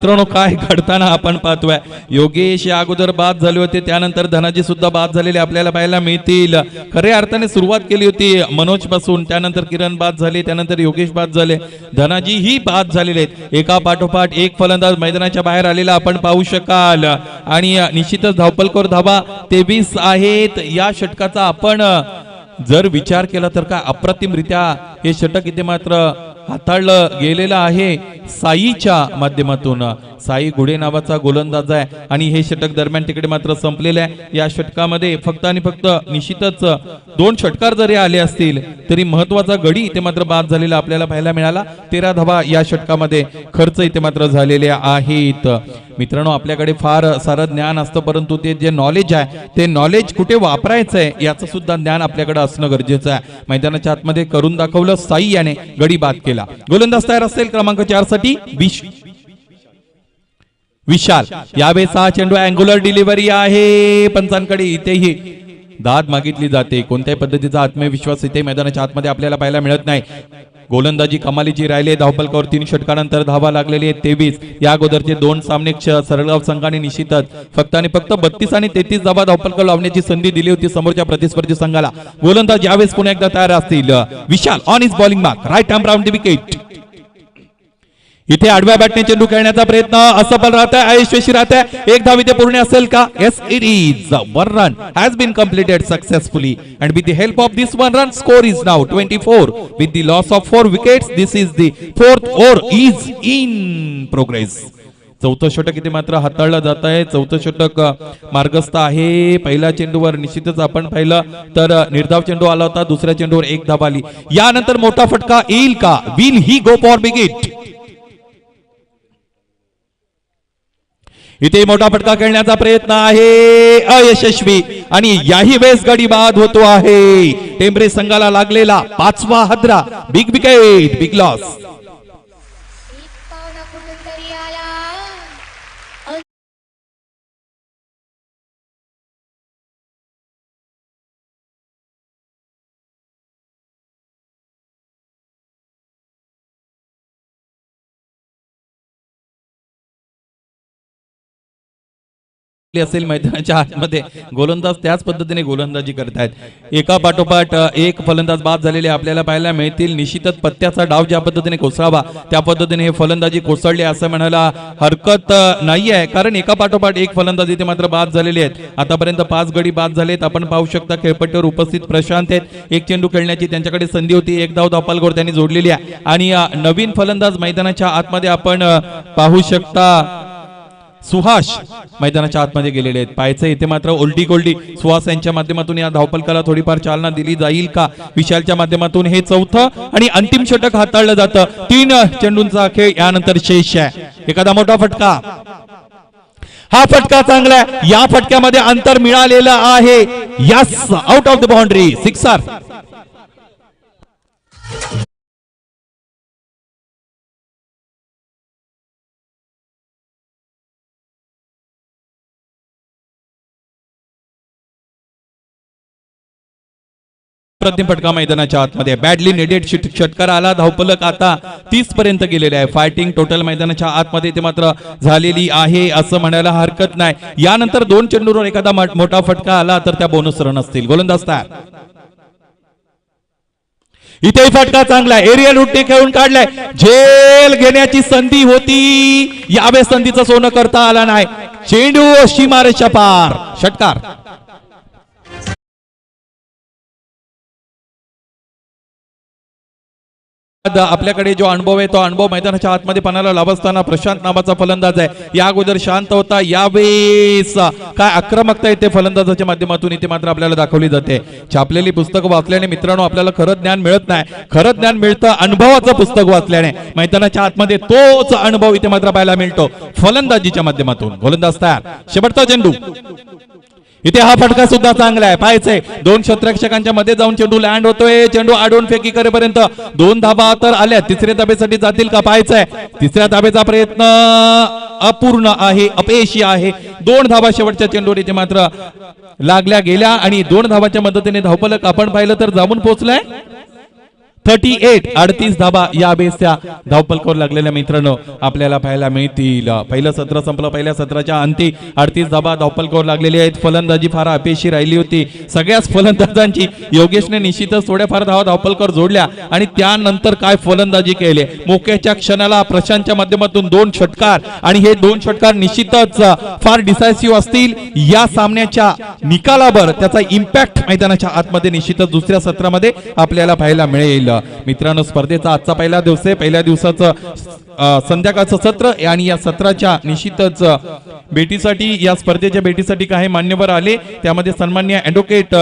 मित्रांनो काय घडताना आपण पाहतोय. योगेश या अगोदर बाद झाले होते, त्यानंतर धनाजी सुद्धा बाद झालेले आपल्याला पाहायला मिळतील. खऱ्या अर्थाने सुरुवात केली होती मनोज पासून, त्यानंतर किरण बाद झाले, त्यानंतर योगेश बाद झाले, धनाजी ही बाद झालेले आहेत. एका पाठोपाठ एक फलंदाज मैदानाच्या बाहेर आलेला आपण पाहू शकाल आणि निश्चितच धावपलकर धावा 23 आहेत. या षटकाचा आपण जर विचार केला तर काय अप्रतिमरित्या हे षटक इथे मात्र हाताळलं गेलेलं आहे साईच्या माध्यमातून. साई घुडे नावाचा गोलंदाज आहे आणि हे षटक दरम्यान तिकडे मात्र संपलेले आहे. या षटकामध्ये फक्त आणि फक्त निश्चितच 2 षटकार जरी आले असतील तरी महत्वाचा गडी इथे मात्र बाद झालेला आपल्याला पाहायला मिळाला. 13 धावा या षटकामध्ये खर्च इथे मात्र झालेले आहेत. मित्रांनो आपल्याकडे फार सारं ज्ञान असतं, परंतु ते जे नॉलेज आहे ते नॉलेज कुठे वापरायचं आहे याचं सुद्धा ज्ञान आपल्याकडे असणं गरजेचं आहे. मैदानाच्या आतमध्ये करून दाखवलं साई याने गडी बाद केला. गोलंदाज तयार असेल क्रमांक 4 साठी विशाल. यावेळेस हा चेंडू अँग्युलर डिलिव्हरी आहे पंचांकडे. इथेही दाद मागितली जाते. कोणत्याही पद्धतीचा आत्मविश्वास इथे मैदानाच्या आतमध्ये आपल्याला पाहायला मिळत नाही. गोलंदाजी कमालीची राहिली. धावपलकावर 3 षटकानंतर धावा लागलेली आहे 23. या अगोदरचे 2 सामने सरळगाव संघाने निश्चितच फक्त आणि फक्त 32 आणि 33 धावा धावपलकर लावण्याची संधी दिली होती समोरच्या प्रतिस्पर्धी संघाला. गोलंदाज यावेळेस पुन्हा एकदा तयार असतील. Vishal on his bowling mark, right arm round the wicket. इथे आडव्या बॅटने चेंडू खेळण्याचा प्रयत्न असफल राहत आहे, अयशस्वी राहत आहे. एक धाव इथे पूर्ण असेल का? Yes it is. 1 run has been completed successfully and with the help of this 1 run score is now 24 with the loss of 4 wickets. This is the 4th over is in progress. 4थं षटक इथे मात्र हाताळलं जात आहे. 4थं षटक मार्गस्थ आहे. पहिल्या चेंडूवर निश्चितच आपण पाहिलं तर निर्धाव चेंडू आला होता, दुसऱ्या चेंडूवर एक धाव आली. यानंतर मोठा फटका येईल का? Will he go for big hit? इथे मोठा फटका खेळण्याचा प्रयत्न आहे, अयशस्वी आणि याही वेळेस गडी बाद होतो आहे. टेंबरे संघाला लागलेला 5वा हादरा. Big wicket, big loss. असेल मैदानाच्या आतमध्ये गोलंदाज त्याच पद्धतीने गोलंदाजी करतायत. एका पाठोपाठ एक फलंदाज बाद झालेले आपल्याला पाहायला मिळतील. निश्चितच पत्त्याचा डाव ज्या पद्धतीने कोसळावा त्या पद्धतीने हे फलंदाजी कोसळली असं म्हणायला हरकत नाहीये, कारण एका पाठोपाठ एक फलंदाज इथे मात्र बाद झालेले आहेत. आतापर्यंत 5 गडी बाद झालेत. आपण पाहू शकता खेळपट्टीवर उपस्थित प्रशांत आहेत. एक चेंडू खेळण्याची त्यांच्याकडे संधी होती. एक धाव धावपलकर त्यांनी जोडलेली आहे आणि नवीन फलंदाज मैदानाच्या आतमध्ये आपण पाहू शकता सुहास मैदानाच्या आतमध्ये गेलेले आहेत. पाहायचं इथे मात्र ओल्डी गोल्डी सुहास यांच्या माध्यमातून या धावपलकाला थोडीफार चालना दिली जाईल का? विशालच्या माध्यमातून हे 4थं आणि अंतिम षटक हाताळलं जातं. 3 चेंडूंचा खेळ यानंतर शेष आहे. एखादा मोठा फटका. हा फटका चांगला आहे. या फटक्यामध्ये अंतर मिळालेलं आहे. Yes, out of the boundary, sixer. प्रतिम फटका मैदानाच्या आतमध्ये. बॅडली नेडेड षटकार आला. धावपलक आता 30 पर्यंत गेलेले आहे. फायटिंग टोटल मैदानाच्या आतमध्ये ते मात्र झालेली आहे असं म्हणायला हरकत नाही. यानंतर 2 चेंडूवर एखादा मोठा फटका आला तर त्या बोनस रन असतील. गोलंदाज तयार. इथे फटका चांगला आहे. एरियल रूटने खेळून काढलाय. झेल घेण्याची संधी होती. यावेळेस संधीचं सोनं करता आला नाही. चेंडू सीमारेषा पार. षटकार. आपल्याकडे जो अनुभव आहे तो अनुभव मैदानाच्या आतमध्ये पणाला लाभताना प्रशांत नावाचा फलंदाज आहे. या अगोदर शांत होता, यावेळेस काय आक्रमकता येते फलंदाजाच्या माध्यमातून इथे मात्र आपल्याला दाखवली जाते. छापलेली पुस्तक वाचल्याने मित्रांनो आपल्याला खरं ज्ञान मिळत नाही. खरं ज्ञान मिळतं अनुभवाचं पुस्तक वाचल्याने. मैदानाच्या आतमध्ये तोच अनुभव इथे मात्र पाहायला मिळतो फलंदाजीच्या माध्यमातून. गोलंदाज तयार. शेवटचा चेंडू. इथे हा फटका सुद्धा चांगला आहे. पाहायचंय 2 क्षेत्ररक्षकांच्या मध्ये जाऊन चेंडू लँड होतोय. चेंडू आडून फेकी करेपर्यंत 2 धाबा तर आल्या. तिसऱ्या धाबेसाठी जातील का? पाहायचंय. तिसऱ्या धाबेचा प्रयत्न अपूर्ण आहे, अपयशी आहे. 2 धाबा शेवटच्या चेंडूवर इथे मात्र लागल्या गेल्या आणि 2 धावाच्या मदतीने धावपलक आपण पाहिलं तर जाऊन पोहोचलाय 38 धाबा या बेसच्या धावपलकावर लागलेल्या मित्रांनो आपल्याला पाहायला मिळतील. पहिलं सत्र संपलं. पहिल्या सत्राच्या अंती 38 धाबा धावपलकावर लागलेली आहेत. फलंदाजी फार अपयशी राहिली होती सगळ्याच फलंदाजांची. योगेशने निश्चितच थोड्याफार धावा धावपलकावर जोडल्या आणि त्यानंतर काय फलंदाजी केली. मोक्याच्या क्षणाला प्रशांतच्या माध्यमातून 2 षटकार आणि हे 2 षटकार निश्चितच फार डिसायसिव्ह असतील. या सामन्याच्या निकालावर त्याचा इम्पॅक्ट मैदानाच्या आतमध्ये निश्चितच दुसऱ्या सत्रामध्ये आपल्याला पाहायला मिळेल. मित्रांनो स्पर्धेचा आजचा पहिला दिवस आहे. पहिल्या दिवसाचं संध्याकाळचं सत्र आणि या सत्राच्या निश्चितच भेटीसाठी या स्पर्धेच्या भेटीसाठी काही मान्यवर आले. त्यामध्ये सन्माननीय ॲडव्होकेट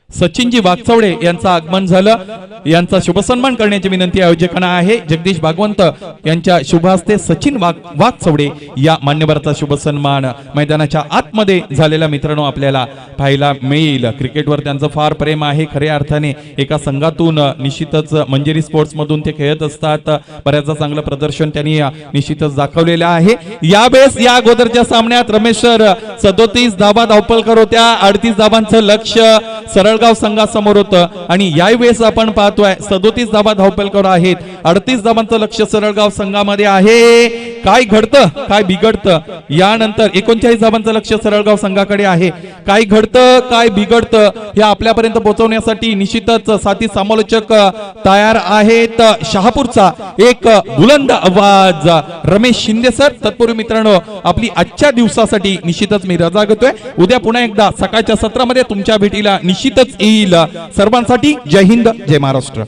सचिनजी वागचौडे यांचं आगमन झालं. यांचा शुभसन्मान करण्याची विनंती आयोजकांना आहे. जगदीश भागवंत यांच्या शुभ हस्ते सचिन वागचौडे या मान्यवराचा शुभसन्मान मैदानाच्या आतमध्ये झालेला मित्रांनो आपल्याला पाहायला मिळेल. क्रिकेटवर त्यांचं फार प्रेम आहे. खऱ्या अर्थाने एका संघातून निश्चितच मंजेरी स्पोर्ट्स मधून ते खेळत असतात. बऱ्याचदा चांगलं प्रदर्शन त्यांनी निश्चितच दाखवलेलं आहे. यावेळेस या अगोदरच्या सामन्यात रमेश सर 37 धाबा धावपलकर होत्या. 38 धाबांचं लक्ष सरळगाव संघासमोर होतं आणि यावेळेस आपण पाहतोय 37 धाबा धावपलकर आहेत. 38 धाबांचं लक्ष सरळगाव संघामध्ये आहे. काय घडतं काय बिघडतं यानंतर 39 धाबांचं लक्ष सरळगाव संघाकडे आहे. काय घडतं काय बिघडतं हे आपल्यापर्यंत पोहोचवण्यासाठी निश्चितच साथी समालोचक तयार आहेत. शहापूरचा एक बुलंद आवाज रमेश शिंदे सर. तत्पूर्वी मित्रांनो आपली आजच्या दिवसासाठी निश्चितच मी रजा घेतोय. उद्या पुन्हा एकदा सकाळच्या सत्रामध्ये तुमच्या भेटीला निश्चितच येईल. सर्वांसाठी जय हिंद जय महाराष्ट्र.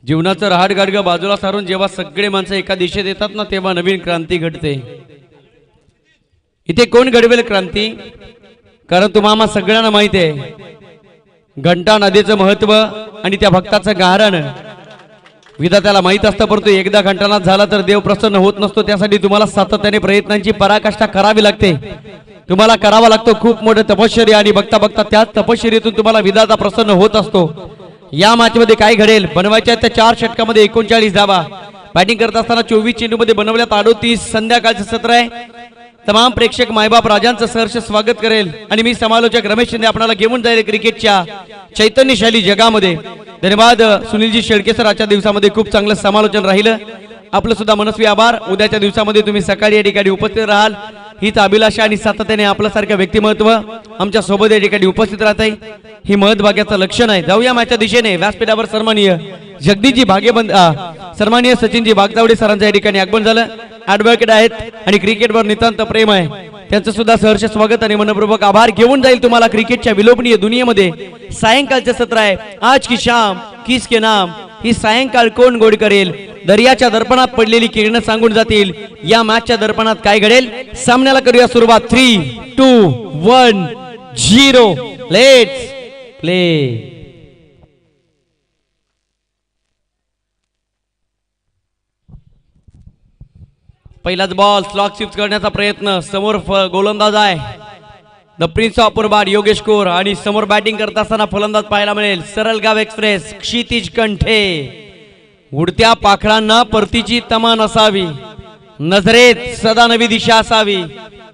जीवनाचं रहाटगाडगं बाजूला सारून जेव्हा सगळे माणसं एका दिशेत येतात ना तेव्हा नवीन क्रांती घडते. इथे कोण घडवेल क्रांती? कारण तुम्हाला सगळ्यांना माहिती आहे घंटा नदीचं महत्व आणि त्या भक्ताचं गारण विधात्याला माहित असतं. परंतु एकदा घंटानाथ झाला तर देव प्रसन्न होत नसतो. त्यासाठी तुम्हाला सातत्याने प्रयत्नांची पराकाष्ठा करावी लागते. तुम्हाला करावा लागतो खूप मोठं तपश्चर्या आणि बघता बघता त्याच तपश्चर्येतून तुम्हाला विधाता प्रसन्न होत असतो. या मॅच मध्ये काय घडेल? बनवायच्या त्या 4 षटकामध्ये 39 धावा. बॅटिंग करत असताना 24 चेंडूमध्ये बनवल्यात 38. संध्याकाळचं सत्र आहे. तमाम प्रेक्षक मायबाप राजांचं सहर्ष स्वागत करेल आणि मी समालोचक रमेश शिंदे आपल्याला घेऊन जाईल क्रिकेटच्या चैतन्यशाली जगामध्ये. धन्यवाद सुनीलजी शेळके सर. आजच्या दिवसामध्ये खूप चांगलं समालोचन राहिलं. आपलं सुद्धा मनस्वी आभार. उद्याच्या दिवसामध्ये तुम्ही सकाळी या ठिकाणी उपस्थित राहाल हीच अभिलाषा आणि सातत्याने आपल्यासारखं व्यक्तिमत्व आमच्या सोबत या ठिकाणी उपस्थित राहते ही महत्त्वाचं लक्षण आहे. जाऊया मॅचच्या दिशेने. व्यासपीठावर सन्माननीय जगदीशजी भागेबंद सन्माननीय सचिनजी वागचौडे सरांच्या या ठिकाणी आगमन झालं. ॲडव्होकेट आहेत आणि क्रिकेटवर नितांत प्रेम आहे. त्यांचं सुद्धा सहर्ष स्वागत आणि मनपूर्वक आभार. घेऊन जाईल तुम्हाला क्रिकेटच्या विलोभनीय दुनियेमध्ये. सायंकाळचं सत्र आहे. आज की शाम किसके नाम. ही सायंकाळ कोण गोड करेल? दर्याच्या दर्पणात पडलेली किरण सांगून जातील या मॅचच्या दर्पणात काय घडेल. सामन्याला करूया सुरुवात. 3, 2, 1, 0. Let's play. पहिलाच बॉल स्लॉग शिफ्ट करण्याचा प्रयत्न. समोर गोलंदाज आहे the prince of Purbad Yogesh Kore आणि समोर बॅटिंग करत असताना फलंदाज पाहायला मिळेल सरळगाव एक्सप्रेस क्षितिज कंठे. उडत्या पाखरांना परतीची तमा नसावी. नजरेत सदा नवी दिशा असावी.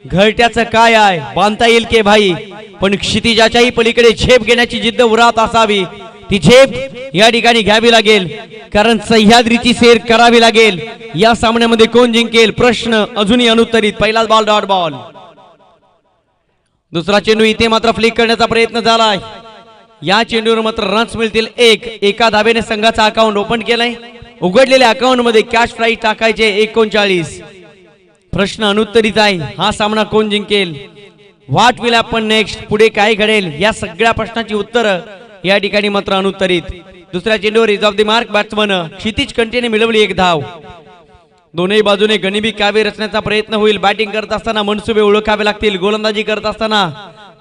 घरट्याचं काय आहे बांधता येईल के भाई. पण क्षितिजाच्याही पलीकडे झेप घेण्याची जिद्द उरात असावी. ती झेप या ठिकाणी घ्यावी लागेल कारण सह्याद्रीची सेर करावी लागेल. या सामन्यामध्ये कोण जिंकेल प्रश्न अजूनही अनुत्तरित. पहिलाच बॉल डॉट बॉल. दुसरा चेंडू इथे मात्र फ्लिक करण्याचा प्रयत्न झालाय. या चेंडूवर मात्र रन्स मिळतील 1. एका धाब्याने संघाचा अकाउंट ओपन केलाय. उघडलेल्या अकाउंट मध्ये कॅश प्राइज टाकायचे 39. प्रश्न अनुत्तरित आहे. हा सामना कोण जिंकेल? व्हॉट विल हॅपन नेक्स्ट, पुढे काय घडेल, या सगळ्या प्रश्नांची उत्तरं या ठिकाणी मात्र अनुत्तरित. दुसऱ्या चेंडूवर is off the mark batsman Kshitij कंटेने मिळवली एक धाव. दोन्ही बाजूने गनिमी काव्य रचण्याचा प्रयत्न होईल. बॅटिंग करत असताना मनसुबे ओळखावे लागतील. गोलंदाजी करत असताना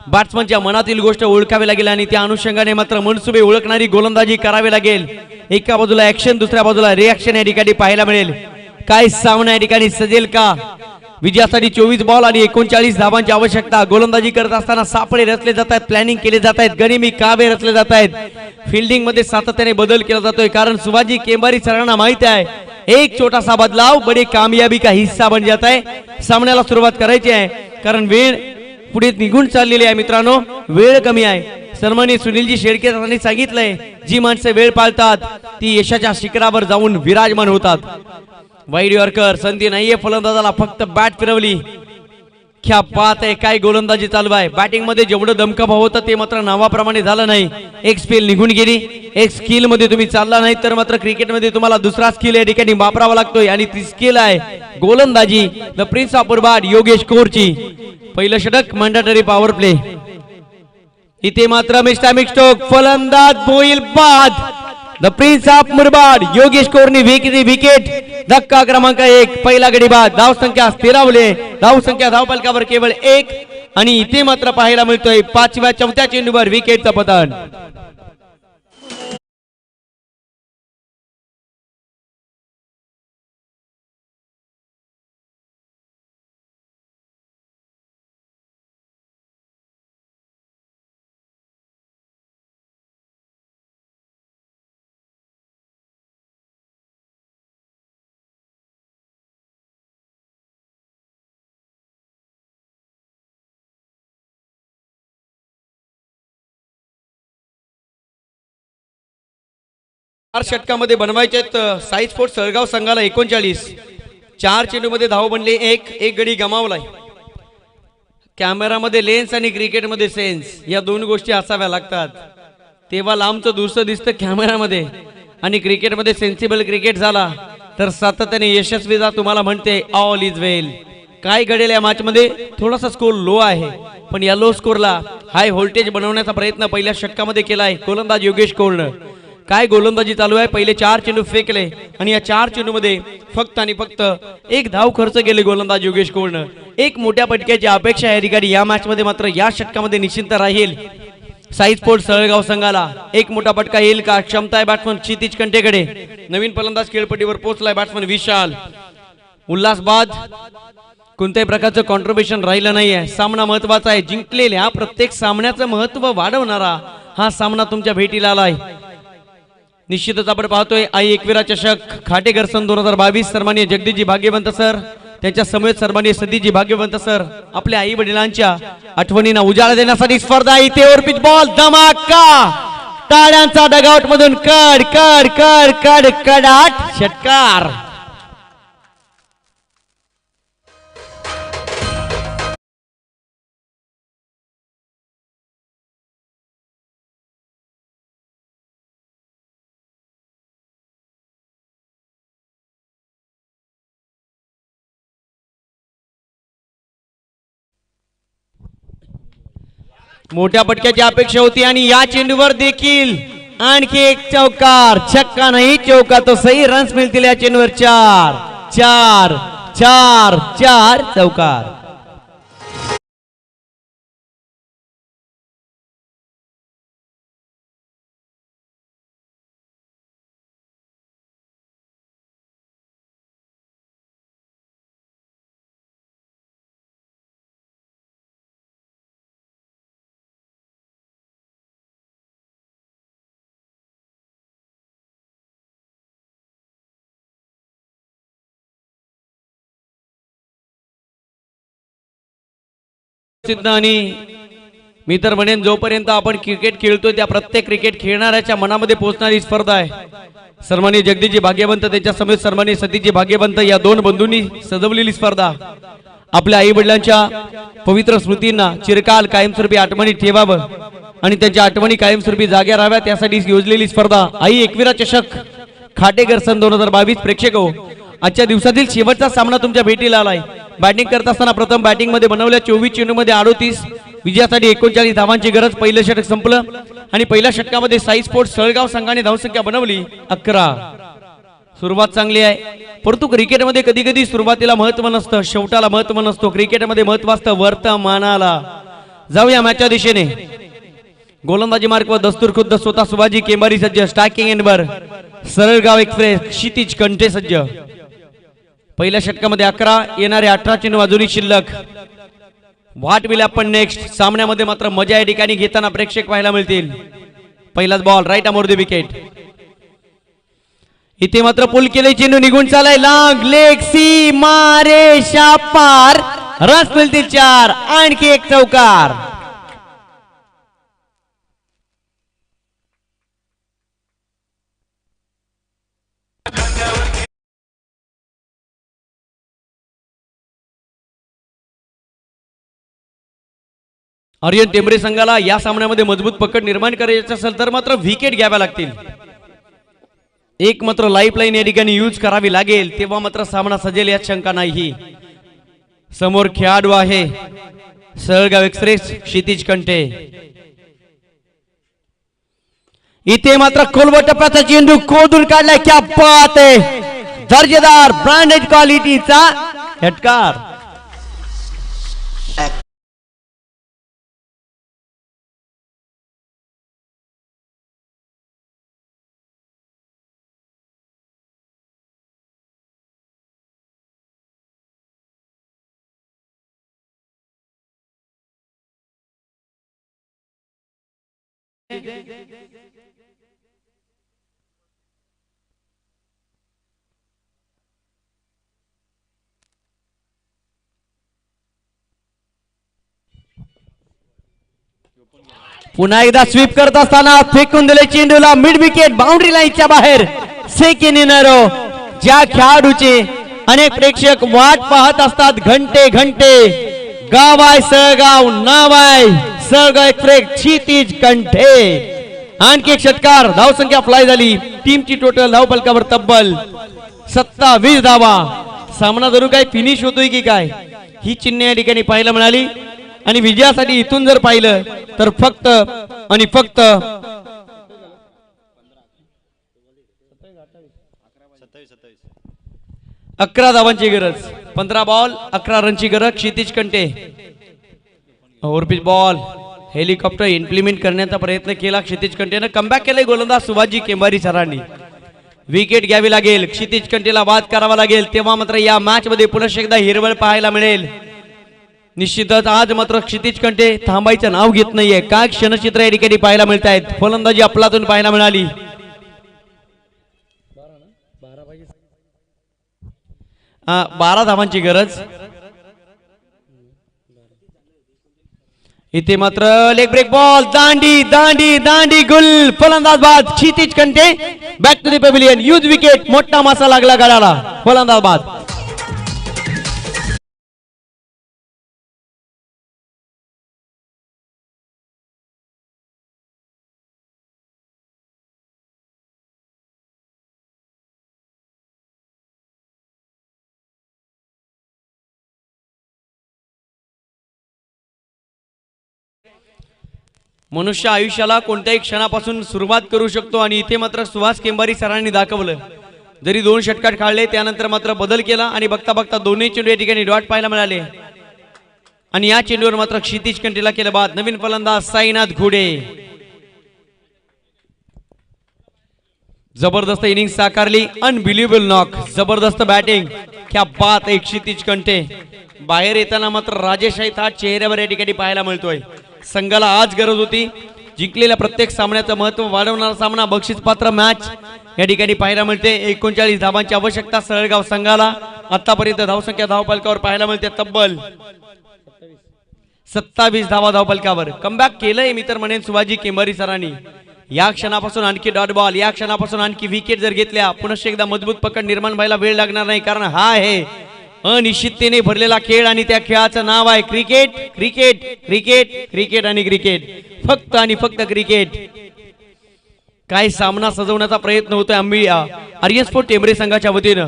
बॅट्समनच्या मनातील गोष्ट ओळखावी लागेल आणि त्या अनुषंगाने मात्र मनसुबे ओळखणारी गोलंदाजी करावी लागेल. एका बाजूला ऍक्शन, दुसऱ्या बाजूला रिॲक्शन या ठिकाणी पाहायला मिळेल. काय सामना या ठिकाणी सजेल का? विजयासाठी 24 बॉल आणि 39 धावांची आवश्यकता. गोलंदाजी करत असताना सापळे रचले जात आहेत, प्लॅनिंग केले जात आहेत, गनिमी काव्य रचले जात आहेत. फिल्डिंग मध्ये सातत्याने बदल केला जातोय कारण शिवाजी केंबारी सरांना माहिती आहे एक छोटा सा बदलाव बड़ी कामयाबी का हिस्सा बन जाता है. सामन्याला सुरुवात करायची आहे कारण वेळ पुढे निघून चाललेली आहे. मित्रांनो, वेळ कमी आहे. सन्माननीय सुनीलजी शेळके यांनी सांगितलंय जी माणसं वेळ पाळतात ती यशाच्या शिखरावर जाऊन विराजमान होतात. वाईड यॉर्कर, संधी नाहीये फलंदाजाला, फक्त बॅट फिरवली. क्या बात आहे, काय गोलंदाजी चालू आहे. बॅटिंग मध्ये जेवढं दमकं होतं ते मात्र नावाप्रमाणे झालं नाही. एक स्पेल निघून गेली. एक स्किल मध्ये तुम्ही चालला नाही तर मात्र क्रिकेटमध्ये तुम्हाला दुसरा स्किल या ठिकाणी वापरावा लागतोय आणि ती स्किल आहे गोलंदाजी. The prince of Murbad Yogesh कोरची पहिलं षटक, मंडॅटरी पॉवर प्ले. इथे मात्र मिस्टर स्ट्रोक, फलंदाज होईल बाद. The prince of Murbad Yogesh कोरनी विकेट. धक्का क्रमांक 1, पहिला गडी बाद. धाव संख्या स्थिरावले. धाव संख्या धावफलकावर केवळ 1 आणि इथे मात्र पाहायला मिळतोय 5व्या 4थ्या चेंडूवर विकेटचं पतन. षटकामध्ये बनवायचे साई स्पोर्ट्स सळगाव संघाला 39. 4 चेंडूमध्ये धाव बनले, एक गडी गमावलाय. कॅमेरामध्ये लेन्स आणि क्रिकेटमध्ये सेन्स या दोन गोष्टी असाव्या लागतात. तेव्हा लांबचं दुसरं दिसतं कॅमेरामध्ये आणि क्रिकेटमध्ये सेन्सिबल क्रिकेट झाला तर सातत्याने यशस्वीता तुम्हाला म्हणते ऑल इज वेल. काय घडेल या मॅच मध्ये? थोडासा स्कोर लो आहे पण या लो स्कोरला हाय व्होल्टेज बनवण्याचा प्रयत्न पहिल्या षटकामध्ये केलाय गोलंदाज योगेश कोरनं. काय गोलंदाजी चालू आहे. पहिले 4 चेंडू फेकले आणि या 4 चेंडू मध्ये फक्त आणि फक्त 1 धाव खर्च केले गोलंदाज योगेश कोरनं. एक मोठ्या पटक्याची अपेक्षा या ठिकाणी या मॅच मध्ये मात्र या षटकामध्ये निश्चित राहील. साई स्पोर्ट्स सळगाव संघाला एक मोठा पटका येईल का? क्षमता आहे बॅट्समन क्षितिज कंटेकडे. नवीन फलंदाज खेळपट्टीवर पोहोचलाय बॅट्समन विशाल. उल्हास बाद. कोणत्याही प्रकारचं कॉन्ट्रीब्युशन राहिलं नाहीये. सामना महत्वाचा आहे. जिंकलेल्या प्रत्येक सामन्याचं महत्व वाढवणारा हा सामना तुमच्या भेटीला आलाय. निश्चितच आपण पाहतोय आई एकविरा चषक खाटेकर सन 2022. सन्माननीय जगदीशजी भाग्यवंत सर, त्यांच्या समेत सन्माननीय सतीजी भाग्यवंत सर आपल्या आई वडिलांच्या आठवणींना उजाळा देण्यासाठी स्पर्धा. इथे ओव्हर पिच बॉल धमाका. टाळ्यांचा डगआउट मधून कड कड कड कड कडाट षटकार. मोठ्या पटक्याची अपेक्षा होती आणि या चेंडूवर देखील आणखी एक चौकार. छक्का नाही चौका तो सही. रन्स मिळतील या चेंडूवर. 4 4 4 4 चौकार. आणि मी तर म्हणेन जोपर्यंत आपण क्रिकेट खेळतोय त्या प्रत्येक क्रिकेट खेळणाऱ्याच्या मनामध्ये पोहोचणारी स्पर्धा आहे. सन्माननीय जगदीशजी भाग्यवंत त्यांच्या समेत सन्माननीय सतीजी भाग्यवंत या दोन बंधूंनी सजवलेली स्पर्धा आपल्या आई वडिलांच्या पवित्र स्मृतींना चिरकाल कायमस्वरूपी आठवणी ठेवावं आणि त्यांच्या आठवणी कायमस्वरूपी जाग्या राहाव्यात यासाठी योजलेली स्पर्धा आई एकविरा चषक खाटेकर सन 2022. प्रेक्षको, आजच्या दिवसातील शेवटचा सामना तुमच्या भेटीला आलाय. बॅटिंग करत असताना प्रथम बॅटिंग मध्ये बनवल्या 24 चेंडूमध्ये 38 विजयासाठी 39 धावांची गरज. पहिलं षटक संपलं आणि पहिल्या षटकामध्ये साई स्पोर्ट्स सळगाव संघाने धावसंख्या बनवली 11. सुरुवात चांगली आहे, परंतु क्रिकेटमध्ये कधी कधी सुरुवातीला महत्व नसतं, शेवटाला महत्व नसतो. क्रिकेटमध्ये महत्व असतं वर्तमानाला. जाऊया मॅचच्या दिशेने. गोलंदाजी मार्ग व दस्तूर खुद्द स्वतः शिवाजी केंबारी सज्ज. स्ट्रायकिंग एंडवर सरळगाव एक्सप्रेस क्षितिज कंठे सज्ज. पहिल्या षटकामध्ये 11, येणारे 18 चेंडू अजूनही शिल्लक. What will happen next. सामन्यामध्ये मात्र मजा या ठिकाणी घेताना प्रेक्षक पाहायला मिळतील. पहिलाच बॉल राईट अमोर द विकेट. इथे मात्र पुल केले, चेंडू निघून चालाय लांग लेग सी मारे शापार. रस मिळतील 4. आणखी एक चौकार. आर्यन टेंबरे संघाला या सामन्यामध्ये मजबूत पकड निर्माण करायचं असेल तर मात्र विकेट घ्याव्या लागतील. एक मात्र लाईफलाईन या ठिकाणी यूज करावी लागेल, तेव्हा मात्र सामना सजेल यात शंका नाही. समोर खेळाडू आहे सळगाव एक्सप्रेस क्षितिज कंठे. इथे मात्र खोलवर टप्प्याचा चेंडू खोदून काढलाय. क्या बात आहे, दर्जेदार ब्रँडेड क्वालिटीचा षटकार. पुन्हा एकदा स्वीप करत असताना फेकून दिले चेंडूला मिड विकेट बाउंड्री लाईनच्या बाहेर. Second in a row. ज्या खेळाडूचे अनेक प्रेक्षक वाट पाहत असतात घंटे घंटे. गाव आहे सळगाव, नाव आहे सळगाव एक्सप्रेस क्षितिज कंठे. आणखी एक षटकार. धावसंख्या फ्लाय झाली. टीमची टोटल धाव फलकावर तब्बल 27 धावा. सामना जरूर काय फिनिश होतोय की काय ही चिन्हे या ठिकाणी पाहायला मिळाली. आणि विजयासाठी इथून जर पाहिलं तर फक्त आणि फक्त 11 धावांची गरज. 15 बॉल 11 रनची गरज. क्षितिज कंठे ओव्हरपिच बॉल हेलिकॉप्टर इम्प्लिमेंट करण्याचा प्रयत्न केला क्षितिज कंठेनं. कमबॅक केले गोलंदाज शिवाजी केंबारी सरांनी. विकेट घ्यावी लागेल, क्षितिज कंठेला बाद करावा लागेल, तेव्हा मात्र या मॅच मध्ये पुन्हा एकदा हिरवळ पाहायला मिळेल. निश्चितच आज मात्र क्षितिज कंठे थांबायचं नाव घेत नाहीये. काय क्षणचित्र या ठिकाणी पाहायला मिळत आहेत. फलंदाजी आपलातून पाहायला मिळाली. 12 धावांची गरज. इथे मात्र लेग ब्रेक बॉल दांडी दांडी दांडी गुल. फलंदाज बाद. Kshitij Kanthe back to the pavilion. Huge wicket. मोठा मासा लागला गडाला. फलंदाज बाद. मनुष्य आयुष्याला कोणत्याही क्षणापासून सुरुवात करू शकतो आणि इथे मात्र सुहास केंबारी सरांनी दाखवलं. जरी 2 षटकार काढले त्यानंतर मात्र बदल केला आणि बघता बघता दोन्ही चेंडू या ठिकाणी डॉट पाहायला मिळाले. आणि या चेंडूवर मात्र क्षितिज कंठेला केलं बाद. नवीन फलंदाज साईनाथ घुडे. जबरदस्त इनिंग साकारली. Unbelievable knock. जबरदस्त बॅटिंग. क्या बात आहे क्षितिज कंठे. बाहेर येताना मात्र राजेशाही थाट चेहऱ्यावर या ठिकाणी पाहायला मिळतोय. संघाला आज गरज होती. जिंकलेल्या प्रत्येक सामन्याचं महत्व वाढवणारा सामना, बक्षीस पात्र मॅच या ठिकाणी पाहायला मिळते. 39 धावांची आवश्यकता सळगाव संघाला. आतापर्यंत धावसंख्या धावफलकावर पाहायला मिळते तब्बल 27 धावा धावफलकावर. कमबॅक केलंय मी तर म्हणेन शिवाजी केंबारी सरांनी. या क्षणापासून आणखी डॉट बॉल, या क्षणापासून आणखी विकेट जर घेतल्या पुन्हा एकदा मजबूत पकड निर्माण व्हायला वेळ लागणार नाही. कारण हा आहे अनिश्चिततेने भरलेला खेळ आणि त्या खेळाचं नाव आहे क्रिकेट. क्रिकेट क्रिकेट क्रिकेट आणि क्रिकेट. फक्त आणि फक्त क्रिकेट. काय सामना सजवण्याचा प्रयत्न होतोय आर्यन स्पोर्ट टेंबरे संघाच्या वतीनं.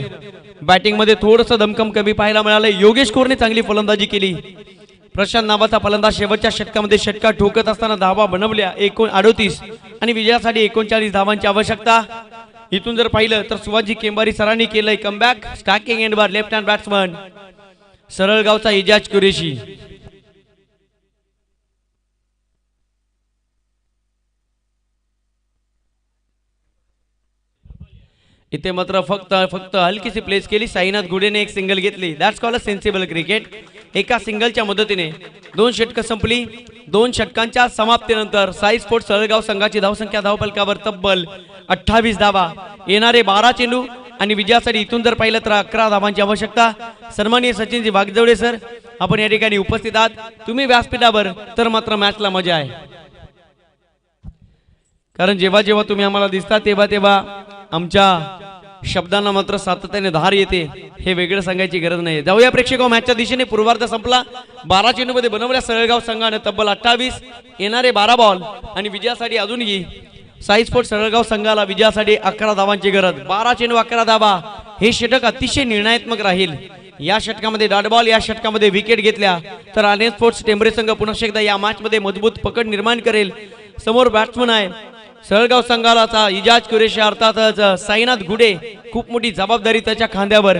बॅटिंग मध्ये थोडंसं दमकम कमी पाहायला मिळालं. योगेश कोरने चांगली फलंदाजी केली. प्रशांत नावाचा फलंदाज शेवटच्या षटकामध्ये षटकार ठोकत असताना धावा बनवल्या 38 आणि विजयासाठी 39 धावांची आवश्यकता. इथून जर पाहिलं तर सुभाजी केंबारी सरांनी केलंय comeback. Stacking end bar left hand batsman सरळगावचा इजाज कुरेशी. इथे मात्र फक्त हलकीशी प्लेस केली. साईनाथ गुडेने एक सिंगल घेतली. That's call a sensible cricket. एका सिंगलच्या मदतीने 2 षटकं संपली. 2 षटकांच्या समाप्तीनंतर साई स्पोर्ट्स सळगाव संघाची धावसंख्या धावफलकावर तब्बल 28 धावा. येणारे 12 चेंडू आणि विजयासाठी इथून जर पाहिलं तर 11 धावांची आवश्यकता. सन्माननीय सचिनजी वागजवडे सर, आपण या ठिकाणी उपस्थित आहात. तुम्ही व्यासपीठावर तर मात्र मॅचला मजा आहे. कारण जेव्हा जेव्हा तुम्ही आम्हाला दिसता तेव्हा आमच्या शब्दांना मात्र सातत्याने धार येते. हे वेगळं सांगायची गरज नाही. जाऊया प्रेक्षक, मॅचच्या दिशेने. पूर्वार्ध संपला. 12 चेंडूमध्ये बनवल्या सळगाव संघाने तब्बल 28. येणारे 12 बॉल आणि विजयासाठी अजूनही साई स्पोर्ट्स सळगाव संघाला विजयासाठी 11 धावांची गरज. 12 चेंडू 11 धावा. हे षटक अतिशय निर्णायत्मक राहील. या षटकामध्ये डॉट बॉल, या षटकामध्ये विकेट घेतल्या तर आनंद स्पोर्ट्स टेंबरे संघ पुन्हा एकदा या मॅच मध्ये मजबूत पकड निर्माण करेल. समोर बॅट्समन आहे सळगाव संघाचा इजाज कुरेशी, अर्थातच साईनाथ गुडे. खूप मोठी जबाबदारी त्याच्या खांद्यावर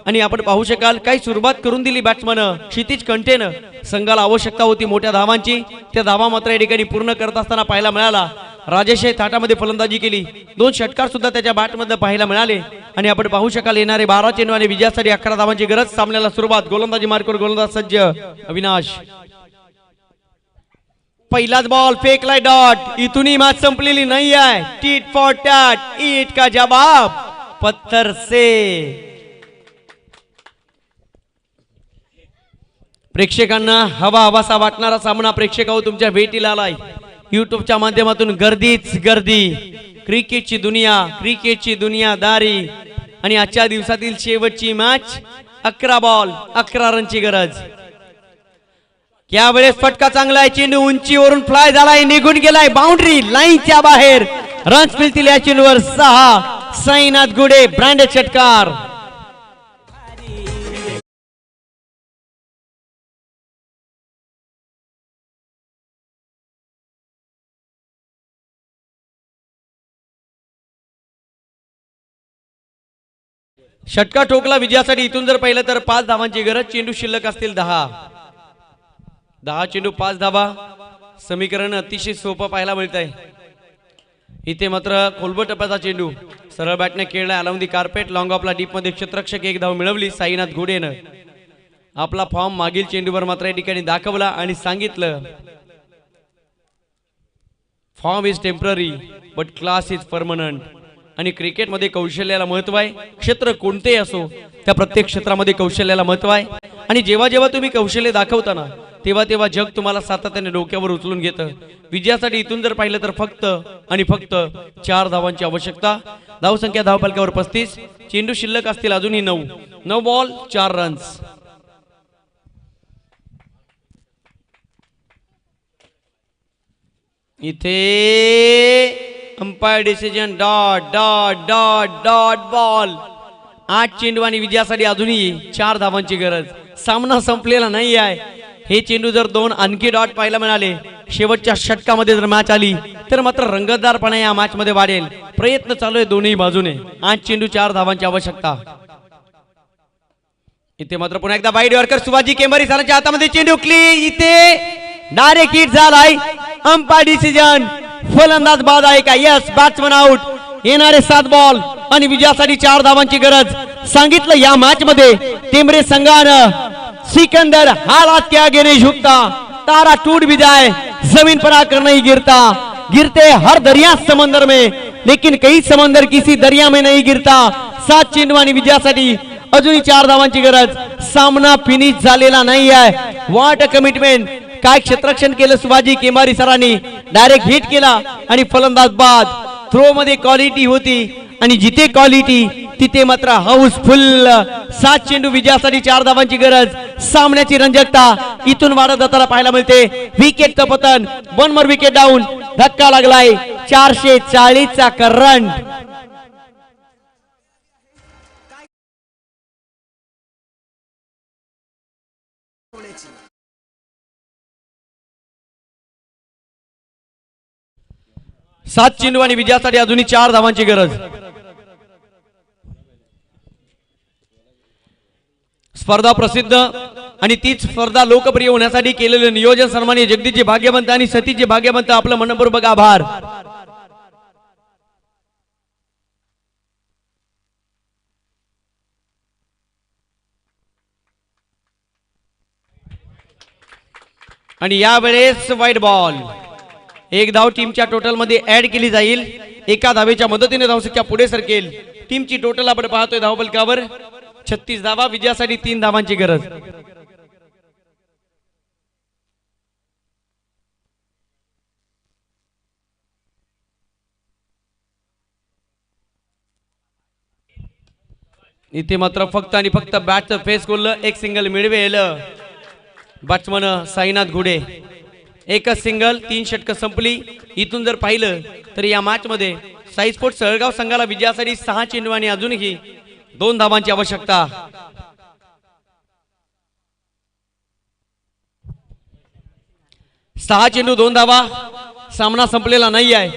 आणि आपण पाहू शकाल काही सुरुवात करून दिली बॅट्समन क्षितिज कंटेनं. संघाला आवश्यकता होती मोठ्या धावांची. त्या धावा मात्र या ठिकाणी पूर्ण करत असताना पाहायला मिळाला. राजेशे थाटामध्ये फलंदाजी केली. 2 षटकार सुद्धा त्याच्या बॅटमध्ये पाहायला मिळाले आणि आपण पाहू शकाल येणारे 12 चेंडू आणि विजयासाठी 11 धावांची गरज. सामन्याला सुरुवात. गोलंदाजी मार्कवर गोलंदाज सज्ज अविनाश. पहिलाच बॉल फेकलाय डॉट. इथूनही मॅच संपलेली नाही आहे. टीट फॉर टॅट, ईट का जवाब पत्थर से. प्रेक्षकांना हवासा वाटणारा सामना प्रेक्षकांनो तुमच्या भेटीला आलाय. युट्यूबच्या माध्यमातून गर्दीच गर्दी. क्रिकेटची दुनियादारी आणि आजच्या दिवसातील शेवटची मॅच. 11 बॉल 11 रनची गरज. यावेळेस फटका चांगला आहे. चेंडू उंचीवरून फ्लाय झालाय, निघून गेलाय बाउंड्री लाईनच्या बाहेर. रन्स मिळतील या चेंडूवर 6. साईनाथ गुडे ब्रँडेड षटकार. षटकार ठोकला विजयासाठी. इथून जर पाहिलं तर 5 धावांची गरज. चेंडू शिल्लक असतील 10 चेंडू 5 धावा. समीकरण अतिशय सोपं पाहायला मिळत आहे. इथे मात्र खोलबट टप्प्याचा चेंडू सरळ बॅटने खेळला. अलाउन दी कार्पेट. लॉंग ऑफला डीप मध्ये क्षेत्ररक्षक 1 धाव मिळवली. साईनाथ घोडेनं आपला फॉर्म मागील चेंडूवर मात्र या ठिकाणी दाखवला आणि सांगितलं form is temporary but class is permanent. आणि क्रिकेटमध्ये कौशल्याला महत्व आहे. क्षेत्र कोणतेही असो त्या प्रत्येक क्षेत्रामध्ये कौशल्याला महत्व आहे. आणि जेव्हा जेव्हा तुम्ही कौशल्य दाखवताना तेव्हा जग तुम्हाला सातत्याने डोक्यावर उचलून घेतं. विजयासाठी इथून जर पाहिलं तर फक्त 4 धावांची आवश्यकता. धावसंख्या धावफलकावर 35. चेंडू शिल्लक असतील अजूनही 9 बॉल 4 रन्स. इथे umpire decision dot dot dot dot ball. 8 चेंडू आणि विजयासाठी अजूनही 4 धावांची गरज. सामना संपलेला नाही आहे. हे चेंडू जर 2 आणखी डॉट पाहायला मिळाले शेवटच्या षटकामध्ये जर मॅच आली तर मात्र रंगतदारपणा या मॅच मध्ये वाढेल. प्रयत्न चालू आहे दोन्ही बाजूने. 8 चेंडू 4 धावांची आवश्यकता. इथे मात्र पुन्हा एकदा वाईड यॉर्कर सुभाजी केंबारी सरांच्या हातामध्ये चेंडू क्ली. इथे डायरेक्ट हिट झालाय. Umpire decision. फलंदाज बाद आहे का? Yes, batsman out. येणारे 7 बॉल आणि विजयासाठी 4 धावांची गरज. सांगितलं या मॅच मध्ये टेंबरे संघानं सिकंदर हालात के आगे नहीं झुकता, तारा टूट भी जाए जमीन पर आकर नहीं गिरता. गिरते हर दरिया समंदर में लेकिन कई समंदर किसी दरिया में नहीं गिरता. 7 चेंडू आणि विजयासाठी अजूनही 4 धावांची गरज. सामना फिनिश झालेला नाही आहे. What a commitment. काय क्षेत्ररक्षण केलं सुभाजी केंबारी सरांनी. डायरेक्ट हिट केला आणि फलंदाज बाद. थ्रो मध्ये क्वालिटी होती आणि जिथे क्वालिटी तिथे मात्र हाऊसफुल. 7 चेंडू विजयासाठी 4 धावांची गरज. सामन्याची रंजकता इथून वाढत जाताना पाहायला मिळते. विकेटचं पतन. 1 मोर विकेट डाऊन. धक्का लागलाय. 440 चा करंट. 7 चेंडू आणि विजयासाठी अजूनही 4 धावांची गरज. स्पर्धा प्रसिद्ध आणि तीच स्पर्धा लोकप्रिय होण्यासाठी केलेले नियोजन सन्माननीय जगदीशजी भाग्यवंत आणि सतीशजी भाग्यवंत आपलं मनपूर्वक आभार. आणि यावेळेस व्हाईट बॉल. एक धाव टीमच्या टोटल मध्ये ऍड केली जाईल. एका धावेच्या मदतीने धावसंख्या पुढे सरकेल. टीमची टोटल आपण पाहतोय धावफलकावर 36 धावा. विजयासाठी 3 धावांची गरज. इथे मात्र फक्त आणि फक्त बॅटचं फेस खोललं. एक सिंगल मिळवेल बॅट्समन साईनाथ घुडे. एकच सिंगल. 3 षटकं संपली. इथून जर पाहिलं तर या मॅच मध्ये साई स्पोर्ट्स सळगाव संघाला विजयासाठी 6 चेंडू आणि अजूनही 2 धावांची आवश्यकता. सहा चेंडू 2 धावा. सामना संपलेला नाही आहे.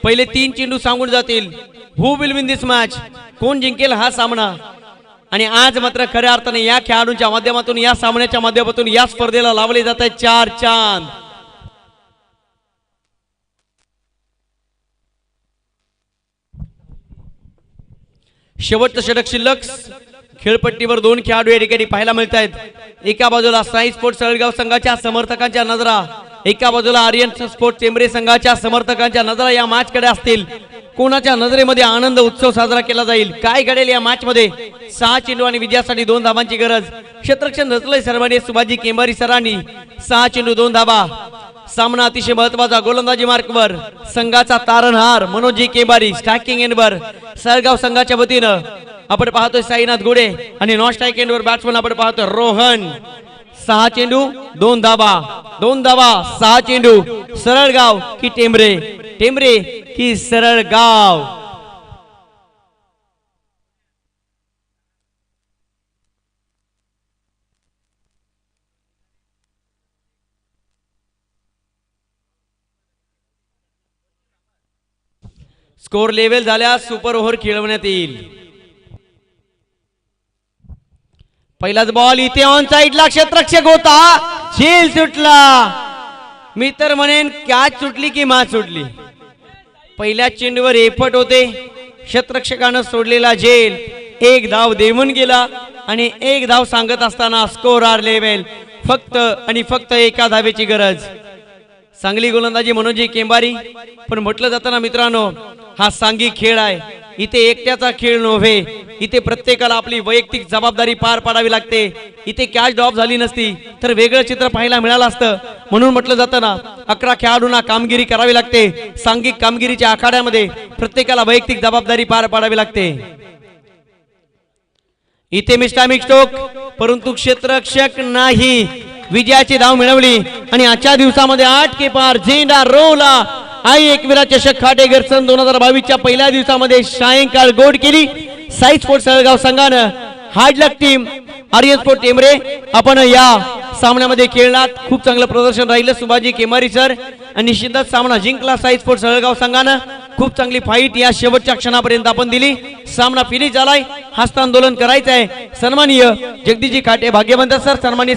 पहिले 3 चेंडू सांगून जातील हु विल विन दिस मॅच. कोण जिंकेल हा सामना. आणि आज मात्र खऱ्या अर्थाने या खेळाडूंच्या माध्यमातून या सामन्याच्या माध्यमातून या स्पर्धेला लावले जात आहेत 4 चांद. शेवटचं षटक शिल्लक. खेळपट्टीवर 2 खेळाडू या ठिकाणी पाहायला मिळत आहेत. एका बाजूला साई स्पोर्ट्स सळगाव संघाच्या समर्थकांच्या नजरा, एका बाजूला आर्यन स्पोर्ट्स टेंबरे संघाच्या समर्थकांच्या नजरा या मॅच कडे असतील. कोणाच्या नजरेमध्ये आनंद उत्सव साजरा केला जाईल. काय घडेल या मॅच मध्ये. 6 चेंडू आणि विजयासाठी 2 धावांची गरज. क्षेत्ररक्षण रचलंय सर्वांनी सुभाजी केंबारी सरांनी. 6 चेंडू 2 धावा. सामना अतिशय महत्वाचा. गोलंदाजी मार्कवर संघाचा तारणहार मनोजी केंबारी. स्ट्रायकिंग एंडवर सळगाव संघाच्या वतीनं आपण पाहतोय साईनाथ घोडे आणि नॉन स्ट्राइक एंडवर बॅट्समन आपण पाहतोय रोहन. 6 चेंडू 2 धावा. 2 धावा 6 चेंडू. सरळगाव की टेंबरे. टेंबरे की सरळगाव. स्कोर लेव्हल झाल्यास सुपर ओव्हर खेळवण्यात येईल. पहिलाच बॉल इथे ऑन साइडला क्षेत्ररक्षक होता. झेल सुटला. मी तर म्हणेन कॅच सुटली की मॅच सुटली. पहिल्या चेंडूवर एफर्ट होते. क्षेत्ररक्षकानं सोडलेला झेल. 1 धाव देऊन गेला आणि 1 धाव सांगत असताना स्कोर आर लेव्हल. फक्त आणि फक्त 1 धावेची गरज. चांगली गोलंदाजी मनोजी केंबारी. पण म्हटलं जातं ना मित्रांनो, हा सांघिक खेळ आहे. इथे एकट्याचा खेळ नव्हे. इथे प्रत्येकाला आपली वैयक्तिक जबाबदारी पार पाडावी लागते. इथे कॅच ड्रॉप झाली नसती तर वेगळं चित्र पाहायला मिळालं असतं. म्हणून म्हटलं जातं ना, 11 खेळाडूंना कामगिरी करावी लागते. सांघिक कामगिरीच्या आखाड्यामध्ये प्रत्येकाला वैयक्तिक जबाबदारी पार पाडावी लागते. इथे मिस्टामिक स्ट्रोक, परंतु क्षेत्ररक्षक नाही. विजयाची धाव मिळवली आणि आजच्या दिवसामध्ये 8 के पार झेंडा रोवला. आई एकविरा चषक खाटेघर सन 2022 पहिल्या दिवसामध्ये सायंकाळ गोड केली साई स्पोर्ट्स सळगाव संघानं. हार्ड लक टीम आर्यन स्पोर्ट टेंबरे आपण या सामन्यामध्ये खेळलात. खूप चांगलं प्रदर्शन राहिलं सुभाजी केमारी सर आणि निश्चितच सामना जिंकला साई स्पोर्ट्स सळगाव संघानं. खूप चांगली फाईट या शेवटच्या क्षणापर्यंत आपण दिली. सामना फिनिश झालाय. हस्तांदोलन करायचं आहे. सन्माननीय जगदीशजी खाटे भाग्यवंत सर, सन्माननीय